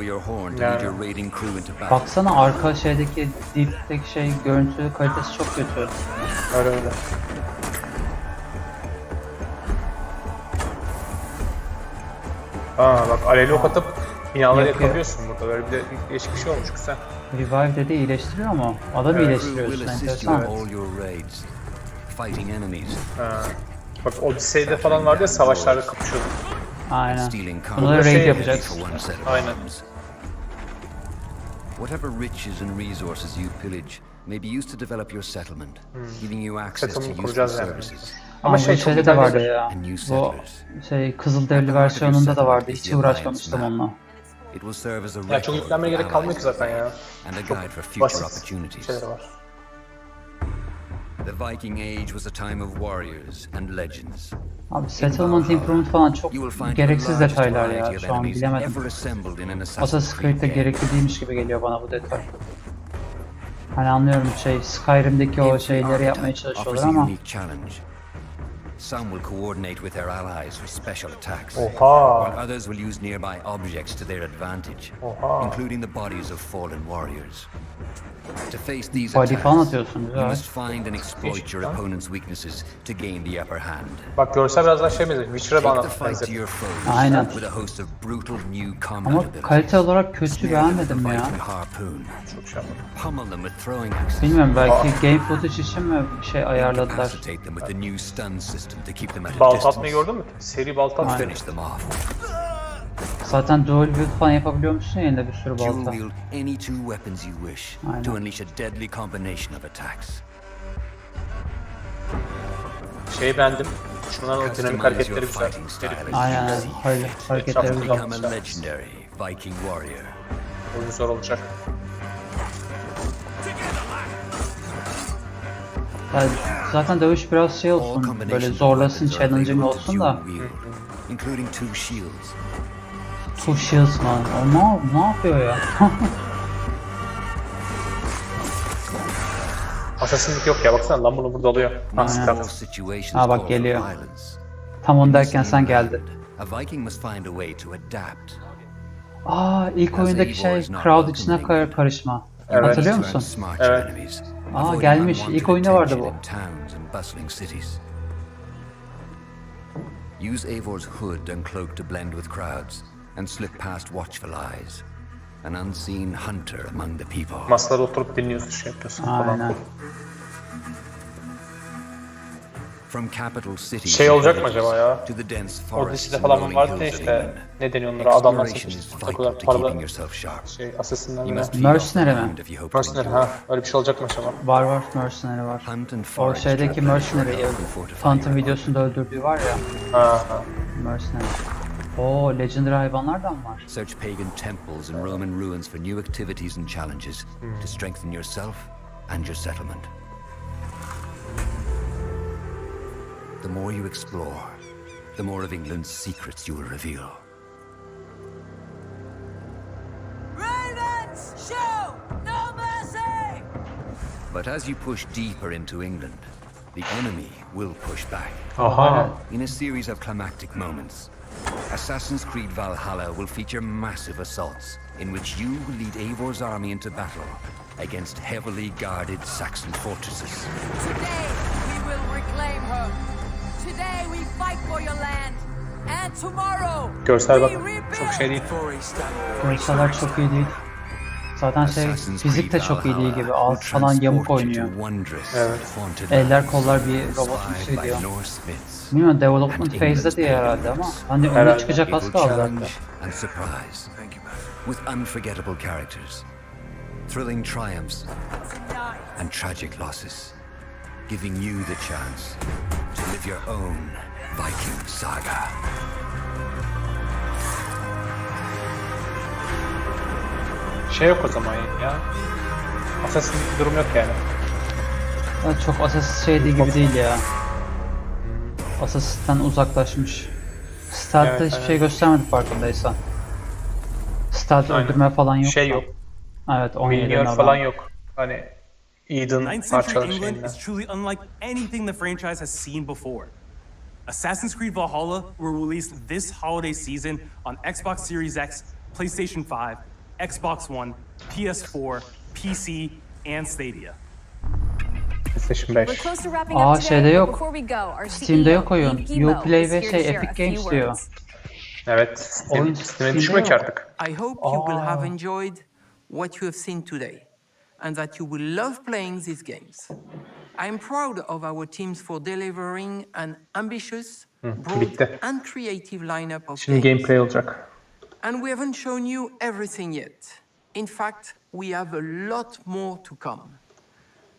Baksana arka şeydeki deep'teki şey görüntü kalitesi çok kötü. Öyle. Bak alevli ok atıp binaları yakabiliyorsun burada. Böyle bir de değişik bir şey olmuş güzel. Revive dedi iyileştiriyor ama adam iyileştiriyorsun enteresan. Bak Odyssey'de falan vardı ya savaşlarda kapışıyorduk. Aynen. Bunları raid yapacaksın. Aynen. Whatever riches and resources you pillage may be used to develop your settlement, giving you access to useful services. Ama şeyde de vardı ya. Bu Kızılderili versiyonunda da vardı. Hiç uğraşmamıştım onunla. Ya çok yüklenmeye gerek kalmıyor ki zaten ya. Çok basit şeyler var. The Viking Age was a time of warriors and legends. Abi settlement improvement falan çok gereksiz detaylar ya. Şu an bilemedim. Assassin's Creed'de gerekli değilmiş gibi geliyor bana bu detay. Hani anlıyorum Skyrim'deki o şeyleri yapmaya çalışıyorlar ama. Some will coordinate with their allies for special attacks, while others will use nearby objects to their advantage, including the bodies of fallen warriors. To face these attacks, you must find and exploit your opponent's weaknesses to gain the upper hand. Bak görsel biraz daha Witcher'a benziyor. Aynen. Ama kalite olarak kötü beğenmedim ya. Çok şey Bilmiyorum belki game footage için mi ayarladılar. Balta atmayı gördün mü? Seri balta atıyor. Zaten dual wield falan yapabiliyor musun ya elinde bir sürü balta. Aynen. Şeyi beğendim. Şunların o dinamik hareketleri güzel. Aynen. Hareketleri güzel. Oyun zor olacak. Yani zaten dövüş biraz olsun, böyle zorlasın, challenging olsun da. Two Shields man, o ne yapıyor ya? Assassin'lik yok ya, baksana lan bunu burada alıyor. Ha bak geliyor. Tam onu derken sen geldin. İlk oyundaki crowd içine karışma. Evet. Hatırlıyor musun? Evet. Gelmiş. İlk oyunda vardı bu. Use Eivor's hood and cloak to blend with crowds and slip past watchful eyes. An unseen hunter among the people. Masalara oturup dinliyorsun, yapıyorsun falan. From capital city olacak mı acaba ya? to the dense O forests dizide and falan rolling vardı hills of işte, England. ne deniyor onlara, adamlar Exploration is seçmiş. vital to keeping yourself sharp. Assassin'ler You mi? must feed Mercenary off the mi? ground if you hope to Mercenary endure. öyle bir şey olacak mı acaba? Var Mercenary var. O şeydeki Mercenary, Phantom videosunda öldürdüğü var ya. Mercenary. Legendary hayvanlardan var. Search pagan temples and Roman ruins for new activities and challenges to strengthen yourself and your settlement. The more you explore, the more of England's secrets you will reveal. Ravens, shoot! No mercy! But as you push deeper into England, the enemy will push back. In a series of climactic moments, Assassin's Creed Valhalla will feature massive assaults in which you will lead Eivor's army into battle against heavily guarded Saxon fortresses. Today we will reclaim her. Today we fight for your land. And tomorrow Görsel bak, çok değil. Görseller çok iyi değil. Zaten fizik de çok iyi değil gibi. Ağız falan yamuk oynuyor. Evet. Eller kollar bir robotun gidiyor. Bilmiyorum, development phase'de diye herhalde ama hani önüne çıkacak az kaldı zaten. With unforgettable characters, thrilling triumphs, and tragic losses, giving you the chance to live your own Viking saga. Yok o zaman ya. Assassin durum yok yani. Çok Assassin gibi değil ya. Assassin'den uzaklaşmış. Stealth'ta hiçbir şey göstermedi farkındaysan. Stealth öldürme falan yok. Yok. Evet, 17'den falan yok. Hani Eden 9th century parçaları England şeyinden. is truly unlike anything the franchise has seen before. Assassin's Creed Valhalla will release this holiday season on Xbox Series X, PlayStation 5, Xbox One, PS4, PC, and Stadia. PlayStation We're 5. close to wrapping Aa up today, şeyde but yok. before we go, our Steam'de CEO, yok oyun. Emo, Uplay is ve here to share Epic a Games few diyor. words. Evet. Oyun Steam'e Steam'de düşmüyor ki yok. artık. I hope you will have enjoyed what you have seen today and that you will love playing these games. I'm proud of our teams for delivering an ambitious, broad bitti. and creative lineup of Şimdi games. gameplay olacak. And we haven't shown you everything yet. In fact, we have a lot more to come.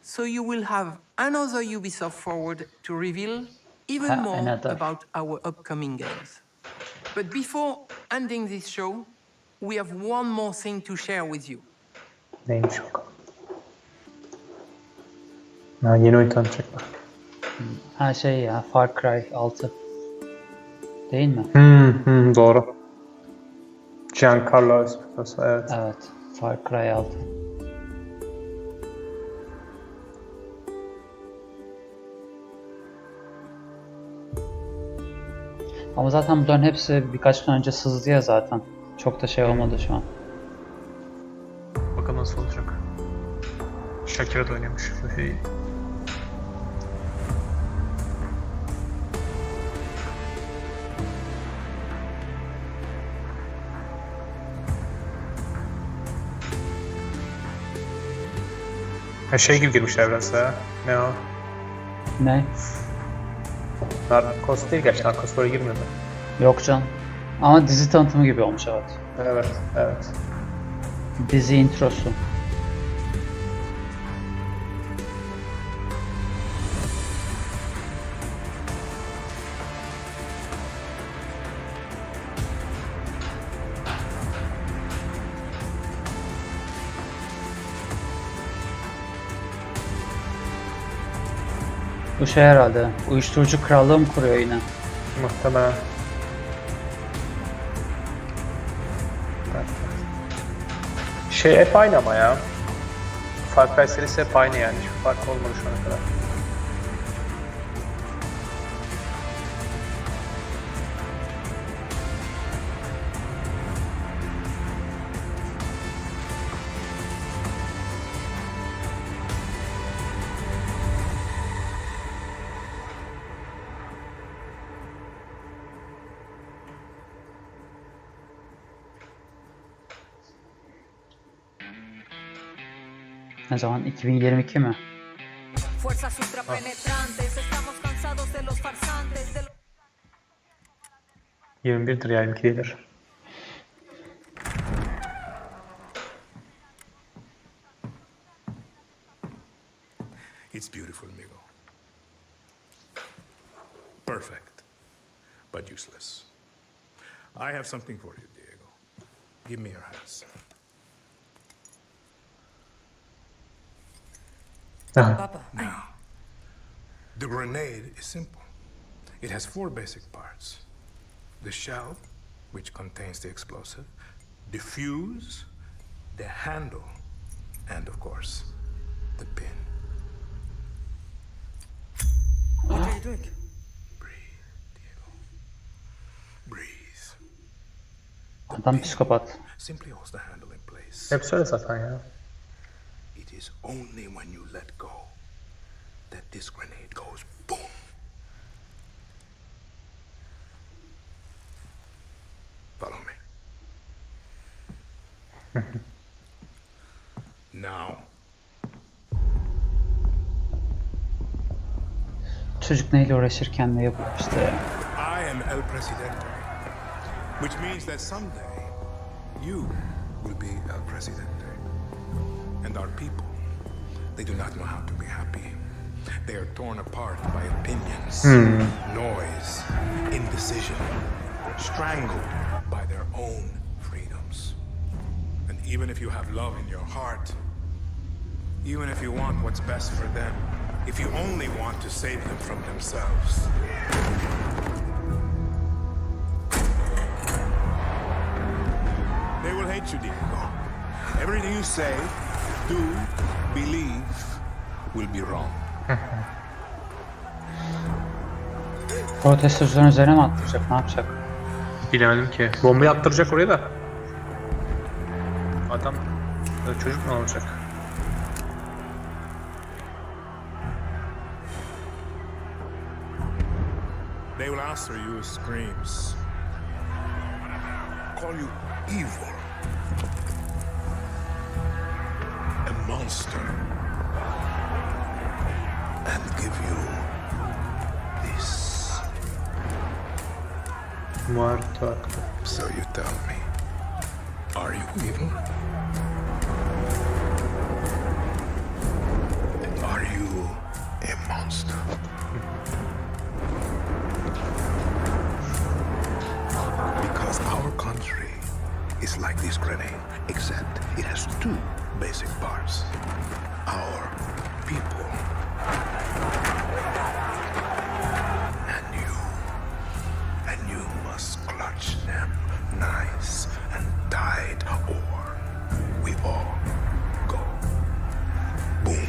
So you will have another Ubisoft forward to reveal even more another. about our upcoming games. But before ending this show, we have one more thing to share with you. Neymiş bakalım. Ha, yeni oyun tanıtacaklar. Ha şey ya FarCry 6. Değil mi? Doğru. Giancarlo Esposito, evet. Evet. FarCry 6. Ama zaten bunların hepsi birkaç gün önce sızdı ya zaten. Çok da şey olmadı şu an. Bakalım nasıl olacak. Shakira da oynuyormuş. Hey. Ha şey gibi girmişler biraz ha. Ne o? Ne? Narcos değil gerçi. Narcos böyle girmiyordu. Yok can. Ama dizi tanıtımı gibi olmuş evet. Evet, evet. Dizi introsu. Bu şey herhalde. Uyuşturucu krallığı mı kuruyor yine? Muhtemelen. Şey hep aynı ama ya. FarCry serisi hep aynı yani. Hiçbir fark olmadı şu ana kadar. Ne zaman? 2022 mi? Fuerzas ultrapenetrantes, estamos cansados de los farsantes, de 21'dir ya 22 değildir. It's beautiful, amigo. Perfect, but useless. I have something for you, Diego. Give me your hands. Papa. Now, the grenade is simple. It has 4 basic parts. The shell, which contains the explosive, the fuse, the handle, and of course, the pin. What are you doing? Breathe, Diego. Breathe. Adam psikopat. Simply holds the handle in place. Hep söyle zaten ya. It is only when you let go that this grenade goes boom. Follow me. Now. Çocuk neyle uğraşırken ne yapıp işte ya. I am El Presidente, which means that someday you will be El Presidente. And our people, they do not know how to be happy. They are torn apart by opinions, noise, indecision, strangled by their own freedoms. And even if you have love in your heart, even if you want what's best for them, if you only want to save them from themselves, they will hate you, Diego. Everything you say, do, believe, will be wrong. Protestocuların üzerine mi attıracak? Ne yapacak? Bilemedim ki. Bombayı attıracak oraya da. Adam çocuk ne olacak? They will answer you with screams. Call you evil. A monster. And give you this. Muerto. So you tell me, are you evil? Are you a monster? Because our country is like this grenade, except it has two basic parts. Our people and you must clutch them nice and tight, or we all go boom.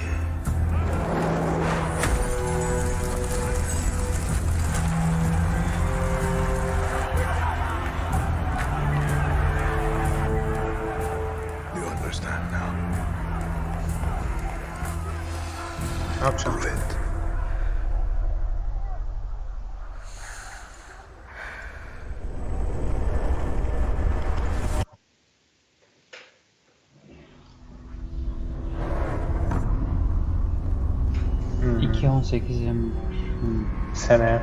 You understand now? Ne yapacağım? Do it. Hmm. 2-18-20. Seneye.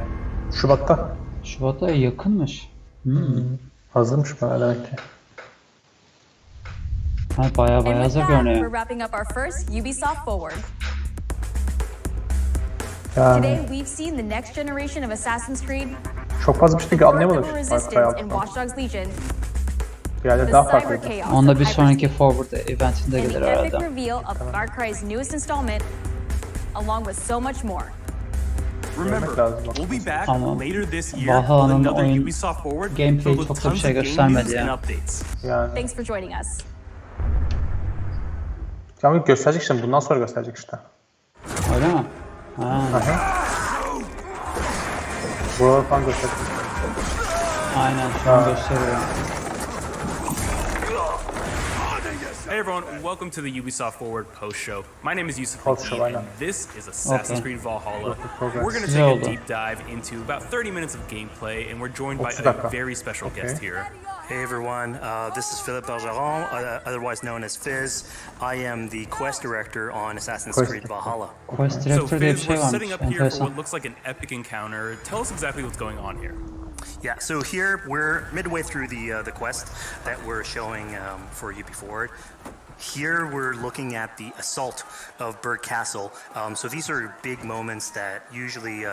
Şubat'ta. Şubat'a yakınmış. Hazırmış bana demek ki. Ha, bayağı And with hazır that, görünüyor. we're wrapping up our first Ubisoft Forward. Yani Today, we've seen the next generation of Assassin's Creed, çok fazla bir şey the anlayamadım. birth of FarCry resistance in altından. Watchdog Legion, Bir yerde the daha cyber farklıydı. chaos Onda of bir sonraki hyperspace, forward eventinde and gelir the epic herhalde. reveal of FarCry's newest installment, along with so much more. Remember, lazım. we'll be back Ama later this year with Valhalla'nın another oyun Ubisoft Forward gameplay'i filled with çok da bir tons şey of game göstermedi news ya. and updates. Yani. Thanks for joining us. Ama gösterecek işte. Bundan sonra gösterecek işte. Öyle mi? Ha. Buraları falan gösterecek. Aynen şu an gösteriyor. Hey everyone, welcome to the Ubisoft Forward post show. My name is Yusuf Post show, Laki, I and know. this is Assassin's Okay. Creed Valhalla. Progress. We're going to Güzel take oldu. a deep dive into about 30 minutes of gameplay, and we're joined by 30 dakika. a very special guest here. Hey everyone, this is Philippe Bergeron, otherwise known as Fizz. I am the quest director on Assassin's Quest. Creed Valhalla. Quest So Director diye bir Fizz, şey we're varmış. setting up here for Enteresan. what looks like an epic encounter. Tell us exactly what's going on here. Yeah, so here we're midway through the quest that we're showing for you before. Here we're looking at the assault of Bird Castle. So these are big moments that usually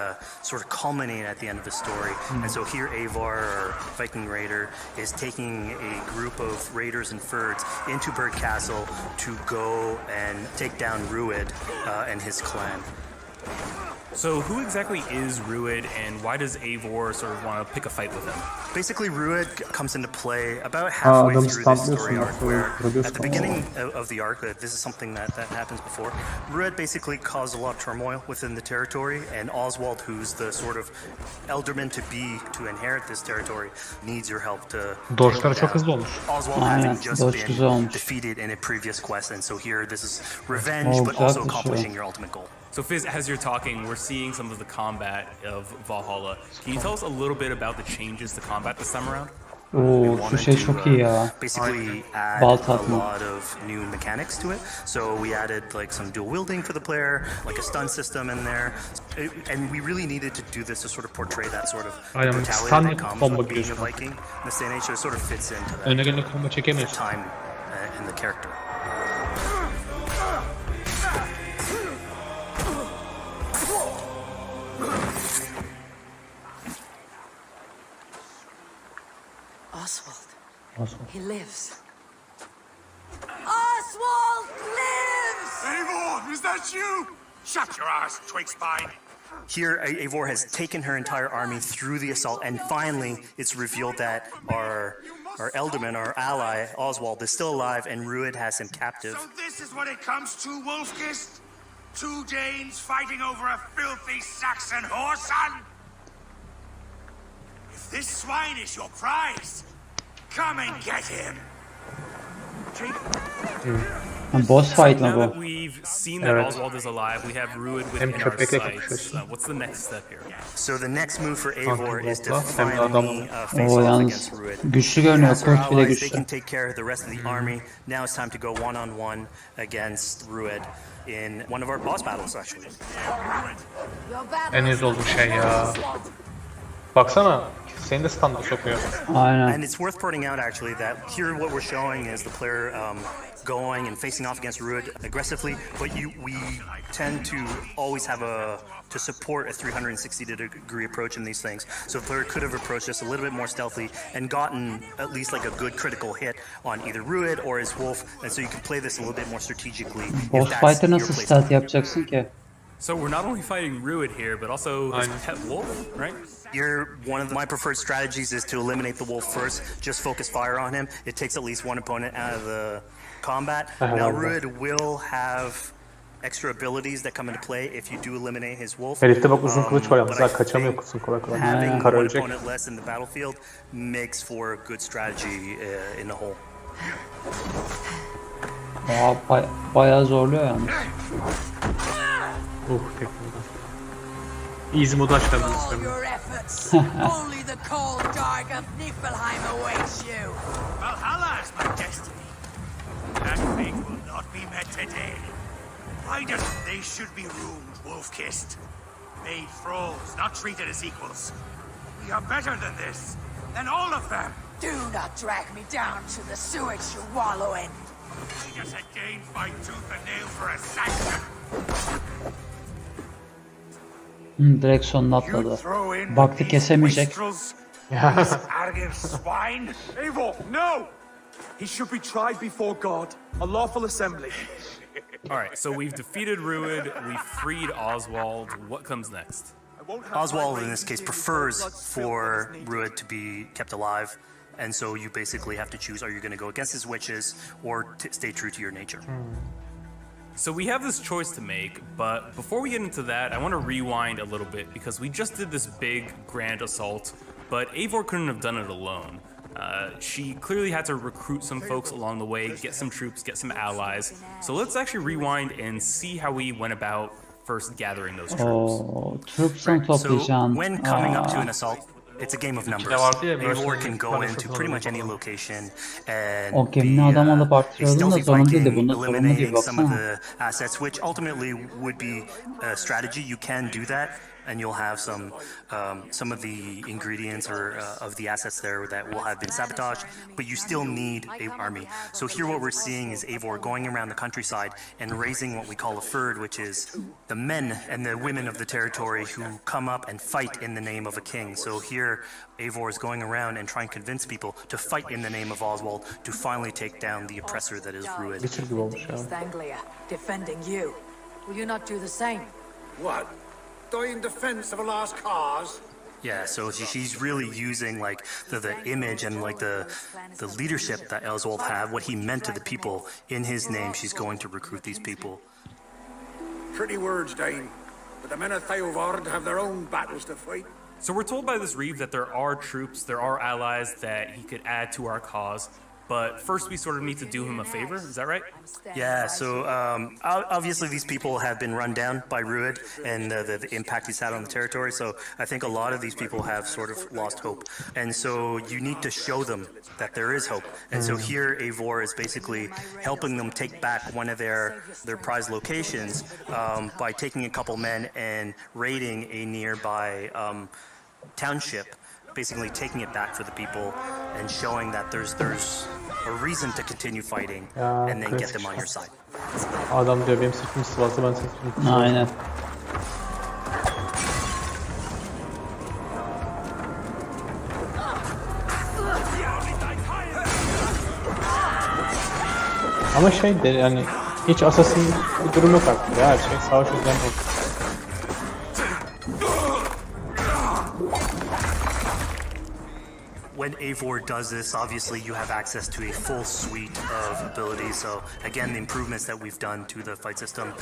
sort of culminate at the end of the story. And so here Avar, our Viking raider, is taking a group of raiders and Fyrds into Bird Castle to go and take down Rued and his clan. So who exactly is Rued, and why does Eivor sort of want to pick a fight with him? Basically, Rued comes into play about halfway adamı through this story stuntlıyorsun, arc, where vuruyorsun at the ama. beginning of the arc, this is something that happens before, Rued basically caused a lot of turmoil within the territory, and Oswald, who's the sort of elderman to be to inherit this territory, needs your help to Doge'ları çok hızlı olmuş. Oswald Aynen, having just Doge güzel been olmuş. defeated in a previous quest, and so here this is revenge, Oh, but güzel also bir şey. accomplishing your ultimate goal. So Fizz, as you're talking, we're seeing some of the combat of Valhalla. Can you tell us a little bit about the changes to combat this time around? Oo, şu şey çok iyi ya. Basically add Balta a atma. lot of new mechanics to it. So we added like some dual wielding for the player, like a stun system in there. And we really needed to do this to sort of portray that sort of Aynen, brutality stun that comes combo with being giriyorsun. a Viking in this day and age. So it sort of fits into that Önüne gelene combo çekemiyorsun. time and the character. Oswald. He lives. Oswald lives! Eivor, is that you? Shut your ass, twig spine. Here, Eivor has taken her entire army through the assault, and finally, it's revealed that our Elderman, our ally, Oswald, is still alive, and Rued has him captive. So this is what it comes to, 2 Danes fighting over a filthy Saxon whoreson? This swine is your prize. Come and get him. Boss fight mı Now that bu? we've seen that Evet. Oswald is alive, we have Rued Hem within our köpekle sights. kapışıyorsun. What's the next step here? So the next move for Eivor is to Hem de adamla. finally face Oo off yalnız against Rued. güçlü görünüyor. As our Kurt bile allies, they güçlü. can take care of the rest of the army. Now it's time to go one-on-one against Rued in one of our boss battles, actually. En yüz olduğum şey ya. Baksana. Seni de standa sokuyor. Aynen. And it's worth pointing out, actually, that here what we're showing is the player going and facing off against Rued aggressively, but we tend to always have to support a 360-degree approach in these things. So the player could have approached just a little bit more stealthily and gotten at least like a good critical hit on either Rued or his wolf, and so you can play this a little bit more strategically. Boss fight'ı nasıl stealth yapacaksın ki? So we're not only fighting Rued here, but also his pet wolf, right? Here, one of my preferred strategies is to eliminate the wolf first, just focus fire on him. It takes at least one opponent out of the combat. Now Rued will have extra abilities that come into play if you do eliminate his wolf. Herifte bak uzun kılıç var yalnız. Kaçamıyor kusun kolay kolay. Having Kara one ölecek. opponent less in the battlefield makes for a good strategy in the whole. Bayağı zorluyor yalnız. Teknoloji. Easy modu açtım. All your efforts. Only the cold dark of Niflheim awaits you. Valhalla is my destiny. That fate will not be met today. Riders, they should be roomed, wolf-kissed. Made thralls, not treated as equals. We are better than this, than all of them. Do not drag me down to the sewage you wallow in. We just had gained by tooth and nail for a sanction. Direkt sonuna atladı. Baktı kesemeyecek. Arrogant swine. Eivor, no! He should be tried before God, a lawful assembly. Alright, so we've defeated Rued, we've freed Oswald. What comes next? Oswald, in this case, prefers for Rued to be kept alive, and so you basically have to choose, are you going to go against his wishes or stay true to your nature? So we have this choice to make, but before we get into that, I want to rewind a little bit because we just did this big, grand assault, but Eivor couldn't have done it alone. She clearly had to recruit some folks along the way, get some troops, get some allies. So let's actually rewind and see how we went about first gathering those troops. So when coming up to an assault, it's a game of numbers. Eivor can go into pretty much any location and be stealthy fighting, eliminating some of the assets, which ultimately would be a strategy. You can do that, and you'll have some of the ingredients or of the assets there that will have been sabotaged, but you still need an army. So here what we're seeing is Eivor going around the countryside and raising what we call a fyrd, which is the men and the women of the territory who come up and fight in the name of a king. So here Eivor is going around and trying to convince people to fight in the name of Oswald to finally take down the oppressor that is Rued. East Anglia, defending you. Will you not do the same? What? Die in defense of a lost cause? Yeah, so she's really using like the image and like the leadership that Oswald had, what he meant to the people. In his name, she's going to recruit these people. Pretty words, Dane. But the men of Theovard have their own battles to fight. So we're told by this Reeve that there are troops, there are allies that he could add to our cause. But first we sort of need to do him a favor, is that right? Yeah, so obviously these people have been run down by Rued and the impact he's had on the territory, so I think a lot of these people have sort of lost hope. And so you need to show them that there is hope. And so here Eivor is basically helping them take back one of their prized locations by taking a couple men and raiding a nearby township, basically taking it back for the people and showing that there's a reason to continue fighting and then get them on your side. Adam diyor benim sırtım sıvazdı ben sırtım. Aynen. Ama şey de yani hiç Assassin bir durum yok artık ya, her şey savaş yüzden oldu. when Eivor does this, obviously you have access to a full suite of abilities. So again, the improvements that we've done to the fight system.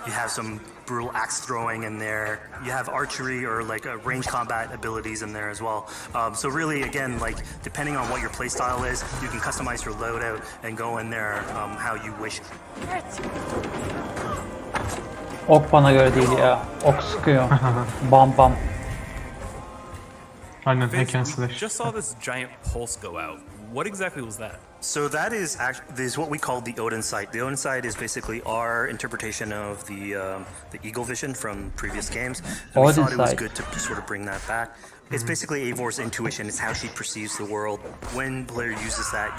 You have some brutal axe throwing in there. You have archery or like range combat abilities in there as well. So really, again, like depending on what your playstyle is, you can customize your loadout and go in there how you wish. Ok bana göre değil ya. Ok sıkıyor. Bam bam. Aynen, Vince, hack and we slash. just saw this giant pulse go out. What exactly was that? So that is what we call the Odin sight. The Odin sight is basically our interpretation of the eagle vision from previous games. And we thought it was good to sort of bring that back. It's basically Eivor's intuition. It's how she perceives the world. When player uses that,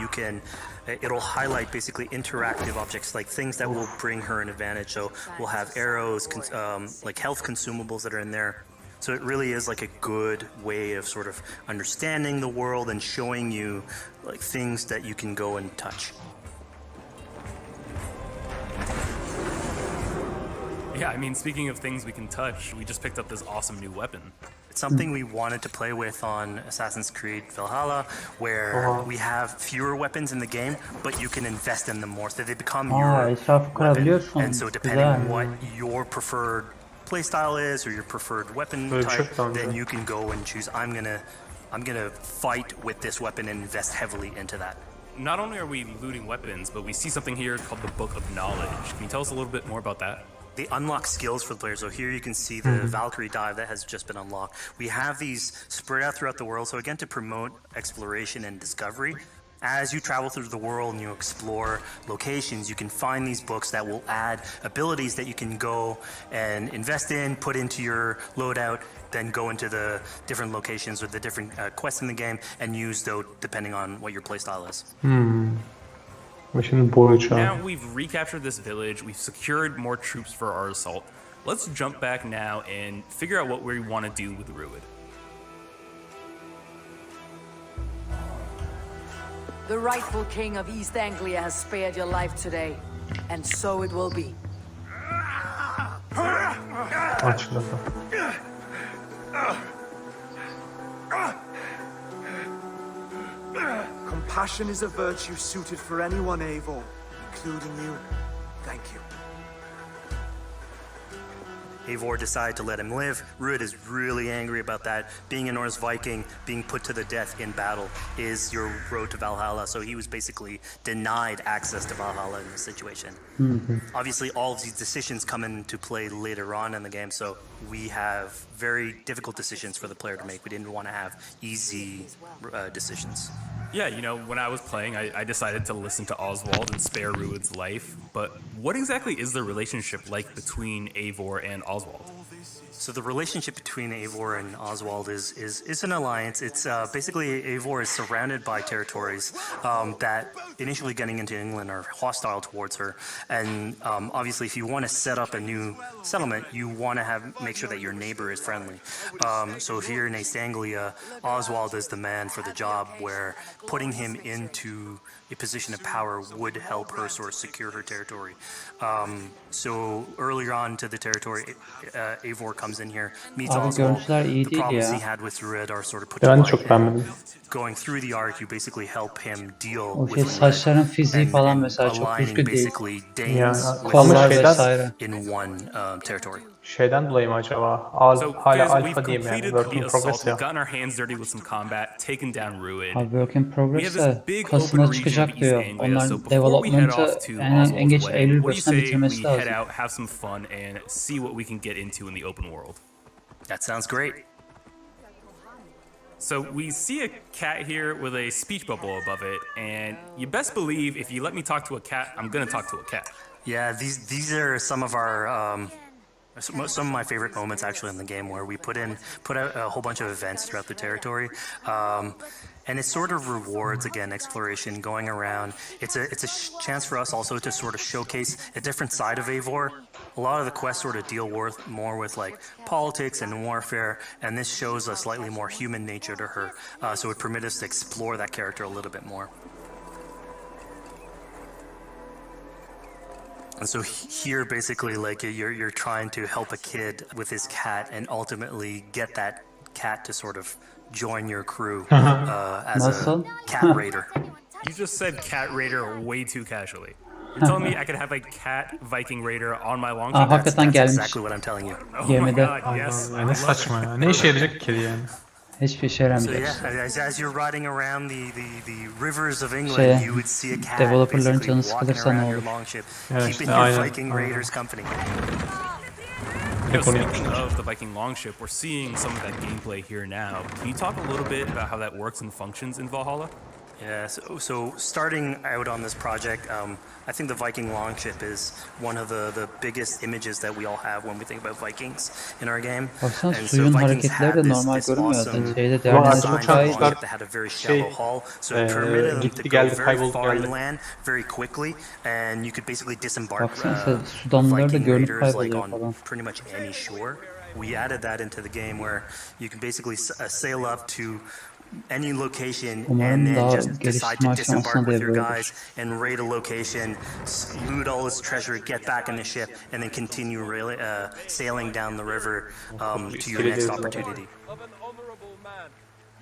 it'll highlight basically interactive objects, like things that will bring her an advantage. So we'll have arrows, like health consumables that are in there. So it really is like a good way of sort of understanding the world and showing you like things that you can go and touch. Yeah, I mean, speaking of things we can touch, we just picked up this awesome new weapon. It's something we wanted to play with on Assassin's Creed Valhalla, where we have fewer weapons in the game, but you can invest in them more, so they become your weapon. And so depending on what your preferred playstyle is or your preferred weapon type, then you can go and choose, I'm gonna fight with this weapon and invest heavily into that. Not only are we looting weapons, but we see something here called the Book of Knowledge. Can you tell us a little bit more about that? They unlock skills for the players. So here you can see the Valkyrie dive that has just been unlocked. We have these spread out throughout the world. So again, to promote exploration and discovery. As you travel through the world and you explore locations, you can find these books that will add abilities that you can go and invest in, put into your loadout, then go into the different locations or the different quests in the game and use those depending on what your playstyle is. Now we've recaptured this village, we've secured more troops for our assault. Let's jump back now and figure out what we want to do with Rued. The rightful king of East Anglia has spared your life today, and so it will be. Compassion is a virtue suited for anyone, Eivor, including you. Thank you. Eivor decided to let him live. Rued is really angry about that. Being a Norse Viking, being put to the death in battle is your road to Valhalla. So he was basically denied access to Valhalla in this situation. Obviously, all of these decisions come into play later on in the game, so we have very difficult decisions for the player to make. We didn't want to have easy decisions. Yeah, you know, when I was playing, I decided to listen to Oswald and spare Rued's life. But what exactly is the relationship like between Eivor and Oswald? So the relationship between Eivor and Oswald is an alliance. It's basically Eivor is surrounded by territories that initially getting into England are hostile towards her. And obviously if you want to set up a new settlement, you want to make sure that your neighbor is friendly. So here in East Anglia, Oswald is the man for the job, where putting him into a position of power would help her sort of secure her territory. So earlier on to the territory, Eivor comes in here, meets Oswald. The problems he had with Rued are sort of put to light. Going through the arc, you basically help him deal with saçların fiziği falan mesela çok aligning düzgün değil. basically Danes Kollar with vesaire. in one territory. Şeyden dolayı mı acaba? So, Hala guys, we've alfa diyeyim yani. completed Work the in assault. progress We've ya. gotten our hands dirty with some combat, taken down Rued. Abi Work in We have Progress this de big Kasım'da open region çıkacak of East diyor. Anglia. Onların So before we head development'ı off to en Oswald's geç wedding, Eylül what do you başına say bitirmesi we head lazım. out, have some fun, and see what we can get into in the open world? That sounds great. So we see a cat here with a speech bubble above it, and you best believe if you let me talk to a cat, I'm gonna talk to a cat. Yeah, these are some of our some of my favorite moments actually in the game, where we put out a whole bunch of events throughout the territory. And it sort of rewards, again, exploration, going around. It's a chance for us also to sort of showcase a different side of Eivor. A lot of the quests sort of deal more with like politics and warfare, and this shows a slightly more human nature to her. So it permits us to explore that character a little bit more. And so here, basically, like you're trying to help a kid with his cat, and ultimately get that cat to sort of join your crew as a cat raider. You just said cat raider way too casually. You're telling me I could have a cat Viking raider on my longship? Hakikaten gelmiş. Exactly what I'm telling you. Oh my god, yes. Ne saçma ya. Ne işe yarayacak ki yani? Hiçbir işe So yaramayacak. yeah, as you're riding around the rivers of England, you would see a cat Developerların basically canı walking sıkılırsa ne around your olur? longship, Evet, keeping işte, your aynen, Viking raiders company. Speaking of the Viking longship, we're seeing some of that gameplay here now. Can you talk a little bit about how that works and functions in Valhalla? Yeah, so starting out on this project, I think the Viking longship is one of the biggest images that we all have when we think about Vikings in our game. Baksana And suyun Vikings hareketleri had de this normal görünmüyor. awesome Şeyde değerlendirme çok daha iyi. longship that had a very shallow hull, so it permitted them to gitti go geldi, very kayboldu far geldi. inland very quickly, and you could basically disembark Baksana sudanlıları da Viking görünüp raiders like kayboluyor on falan. pretty much any shore. We added that into the game where you can basically sail up to any location and Umarım then daha just decide geliştirme to disembark aşamasına with your devre olur. guys and raid a location, loot all its treasure, get back in the ship, and then continue sailing down the river to your next opportunity.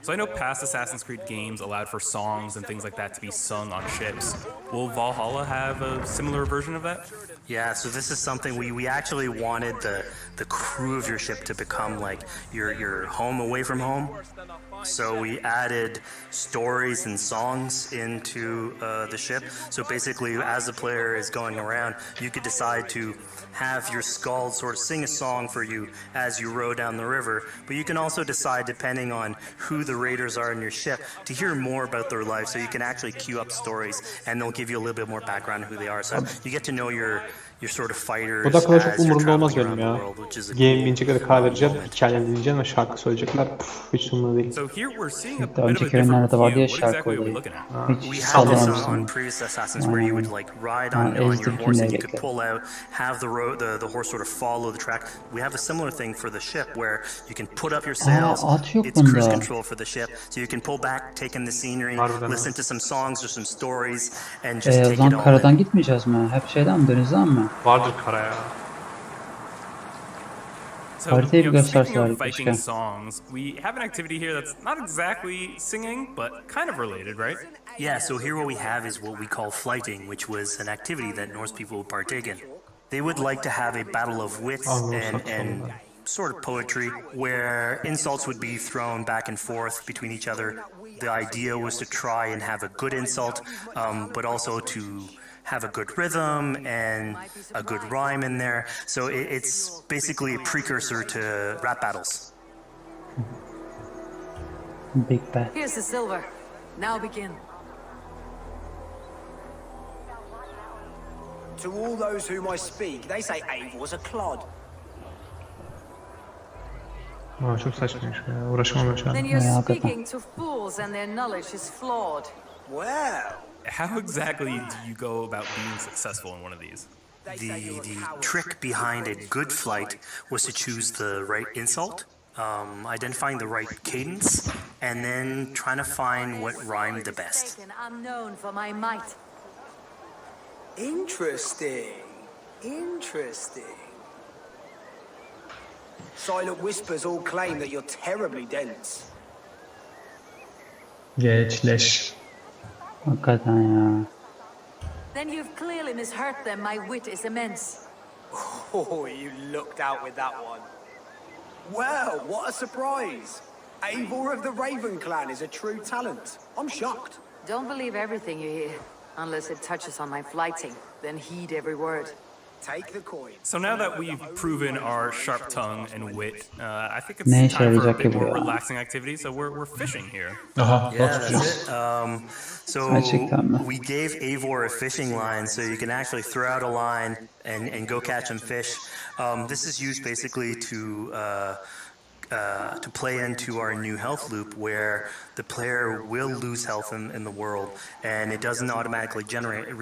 So I know past Assassin's Creed games allowed for songs and things like that to be sung on ships. Will Valhalla have a similar version of that? Yeah, so this is something we actually wanted the crew of your ship to become like your home away from home. So we added stories and songs into the ship. So basically, as the player is going around, you could decide to have your skull sort of sing a song for you as you row down the river. But you can also decide, depending on who the raiders are in your ship, to hear more about their life. So you can actually queue up stories, and they'll give you a little bit more background on who they are. So you get to know your sort of fighters O da kadar çok as you're umurumda olmaz traveling benim around the ya. world, which is a Game cool, binecek kadar kaydedeceğim, hikaye dinleyeceğim ve şarkı söyleyecekler. Hiç umurumda değil. So here we're seeing a Daha bit of a önceki oyunlarda different da vardı view. ya What şarkı exactly are we olayı. looking at? Hiç We had this on sallamamıştım. previous Assassins where you would like ride on your horse and you could pull out, have the horse sort of follow the track. We have a similar thing for the ship where you can put up your sails. at yok It's cruise bunda. control for the ship, so you can pull back, take in the scenery, listen to some songs or some stories, and just O take it zaman all karadan in. gitmeyeceğiz mi? Hep şeyden mi, denizden mi? Vardır kara ya. So, Haritayı you bir know, speaking gösterselerdi of Viking keşke. songs, we have an activity here that's not exactly singing, but kind of related, right? Yeah, so here what we have is what we call flighting, which was an activity that Norse people would partake in. They would like to have a battle of wits and sort of poetry where insults would be thrown back and forth between each other. The idea was to try and have a good insult, but also to have a good rhythm and a good rhyme in there. So it's basically a precursor to rap battles. Big Bad. Here's the silver. Now begin. To all those whom I speak, they say Eivor's a clod. Aa, çok saçmaymış ya. Uğraşamam böyle Then şeylerle. you're speaking to fools and their knowledge is flawed. Well, How exactly do you go about being successful in one of these? The trick behind a good flight was to choose the right insult, identifying the right cadence, and then trying to find what rhymed the best. I'm known for my might. interesting. Interesting. Silent whispers all claim that you're terribly dense. Geç. Hakikaten ya. Then you've clearly misheard them. My wit is immense. Oh, you looked out with that one. Well, what a surprise. Eivor of the Raven clan is a true talent. I'm shocked. Don't believe everything you hear, unless it touches on my flighting. Then heed every word. Take the coin. So now that we've proven our sharp tongue and wit, I think Ne it's işe time for a yarayacak bit gibi more ya. relaxing activity. So we're fishing here. Aha, Yeah, bak that's it. So Gerçekten mi? we gave Eivor a fishing line, so you can actually throw out a line and go catch some fish. This is used basically to play into our new health loop where the player will lose health in the world and it doesn't automatically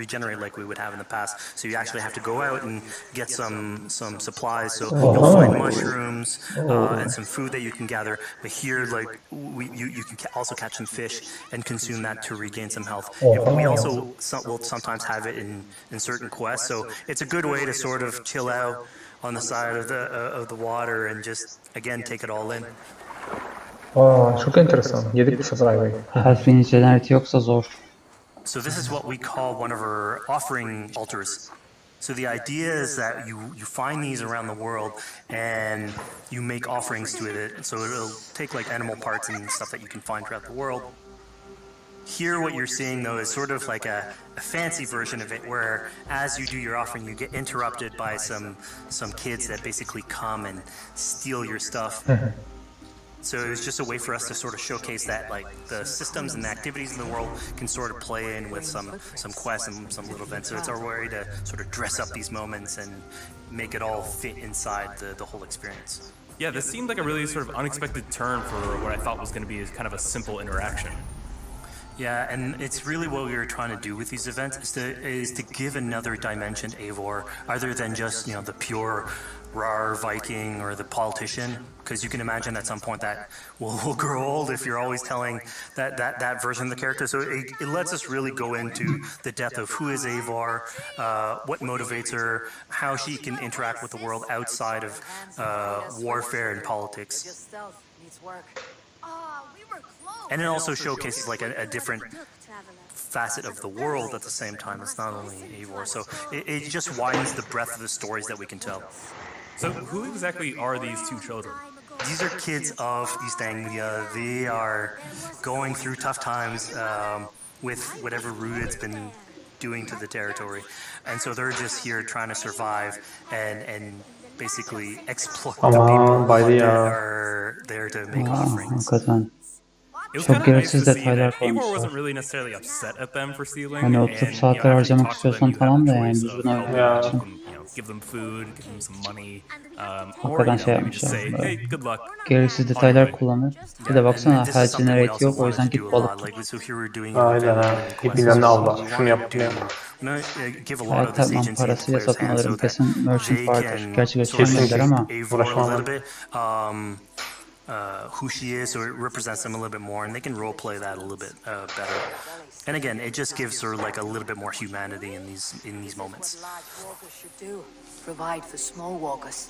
regenerate like we would have in the past. So you actually have to go out and get some supplies. So you'll find mushrooms and some food that you can gather. But here, like you can also catch some fish and consume that to regain some health. We also will sometimes have it in certain quests. So it's a good way to sort of chill out on the side of the water and just again take it all in. Aa, çok enteresan. Yedik bu sefer ayvayı. Helf'in jeneriti yoksa zor. So this is what we call one of our offering altars. So the idea is that you find these around the world and you make offerings to it. So it'll take like animal parts and stuff that you can find throughout the world. Here what you're seeing though is sort of like a fancy version of it where as you do your offering you get interrupted by some kids that basically come and steal your stuff. So it was just a way for us to sort of showcase that like the systems and the activities in the world can sort of play in with some quests and some little events. So it's our way to sort of dress up these moments and make it all fit inside the whole experience. Yeah, this seemed like a really sort of unexpected turn for what I thought was going to be kind of a simple interaction. Yeah, and it's really what we were trying to do with these events is to give another dimension to Eivor, other than just, you know, the pure rar Viking or the politician, because you can imagine at some point that will grow old if you're always telling that version of the character. So it lets us really go into the depth of who is Eivor, what motivates her, how she can interact with the world outside of warfare and politics. And it also showcases like a different facet of the world at the same time. It's not only Eivor, so it just widens the breadth of the stories that we can tell. So who exactly are these two children? These are kids of East Anglia. They are going through tough times with whatever Rued's been doing to the territory. And so they're just here trying to survive and basically exploit the people that are there to make offerings. It was kind of nice to see that Eivor wasn't really necessarily upset at them for stealing. Hani oturup saatler harcamak istiyorsan tamam da yani biz bunu oynamak için. Give them food, give them some money, Hakikaten şey yapmışlar. Gereksiz detaylar kullanır. Bir de baksana health generate yok, o yüzden git balık tut. Aynen ha. İpinden avla. Şunu yap diye. Evet tamam, parasıyla satın alırım. Kesin merchant vardır. Gerçi göstermediler ama. Who she is, so it represents them a little bit more, and they can role play that a little bit better. And again, it just gives her like a little bit more humanity in these moments. Provide for small walkers.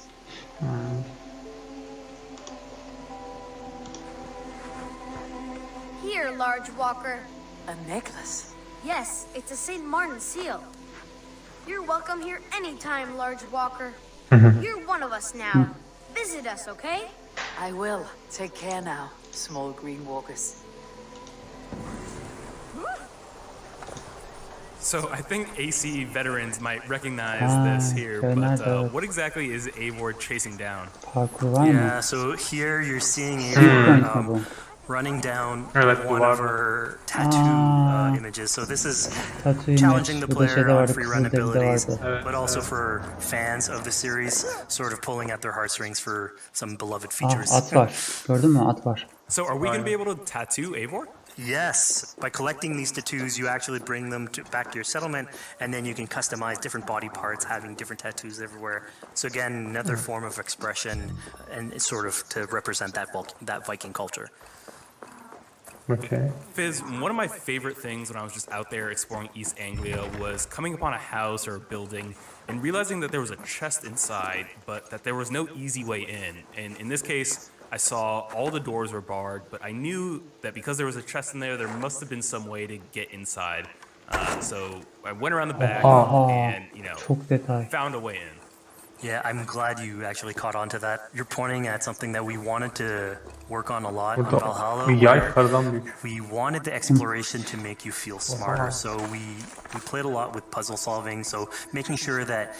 Here, large walker. A necklace? Yes, it's a St. Martin seal. You're welcome here anytime, large walker. You're one of us now. Visit us, okay? I will. Take care now, small green walkers. So I think AC veterans might recognize this here, but what exactly is Eivor chasing down? Yeah, so here you're seeing Eivor running down one of her tattoo images. So this is challenging the player on free run abilities, but also for fans of the series, sort of pulling at their heartstrings for some beloved features. At var. Gördün mü? At var. So are we going to be able to tattoo Eivor? Yes, by collecting these tattoos, you actually bring them back to your settlement, and then you can customize different body parts, having different tattoos everywhere. So again, another form of expression, and it's sort of to represent that Viking culture. Okay. Fizz, one of my favorite things when I was just out there exploring East Anglia was coming upon a house or a building and realizing that there was a chest inside, but that there was no easy way in. And in this case, I saw all the doors were barred, but I knew that because there was a chest in there, there must have been some way to get inside. So I went around the back and, you know, found a way in. Yeah, I'm glad you actually caught on to that. You're pointing at something that we wanted to work on a lot on Valhalla. We wanted the exploration to make you feel smarter, so we played a lot with puzzle solving, so making sure that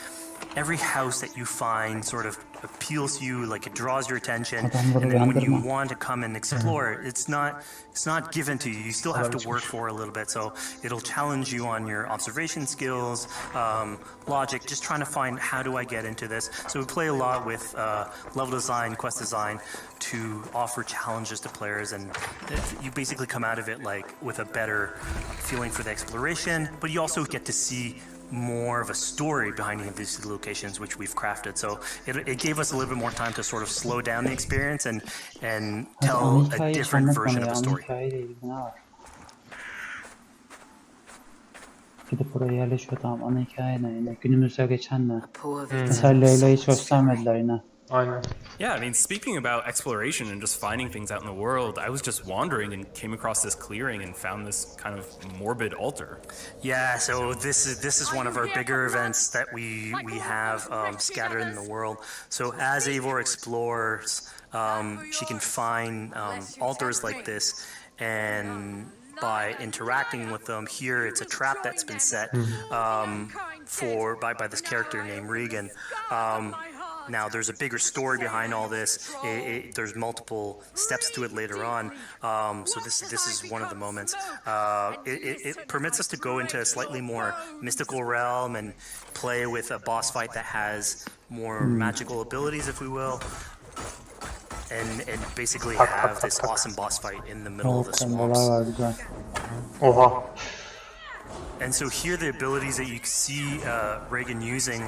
every house that you find sort of appeals to you, like it draws your attention, and then when you want to come and explore, it's not given to you. You still have to work for a little bit, so it'll challenge you on your observation skills, logic, just trying to find how do I get into this. So we play a lot with level design, quest design to offer challenges to players, and you basically come out of it like with a better feeling for the exploration, but you also get to see more of a story behind any of these locations which we've crafted. So it gave us a little bit more time to sort of slow down the experience and tell a different version of the story. Gidip buraya yerleşiyor, tamam, ana hikaye ne? Günümüzde geçen ne? Mesela Leyla'yı hiç göstermediler yine. Aynen. Yeah, I mean, speaking about exploration and just finding things out in the world, I was just wandering and came across this clearing and found this kind of morbid altar. Yeah, so this is one of our bigger events that we have scattered in the world. So as Eivor explores, she can find altars like this, and by interacting with them, here it's a trap that's been set by this character named Regan. Now, there's a bigger story behind all this. There's multiple steps to it later on. So this is one of the moments. It permits us to go into a slightly more mystical realm and play with a boss fight that has more magical abilities, if we will. And basically have this awesome boss fight in the middle of the swamps. Oha. And so here the abilities that you see Regan using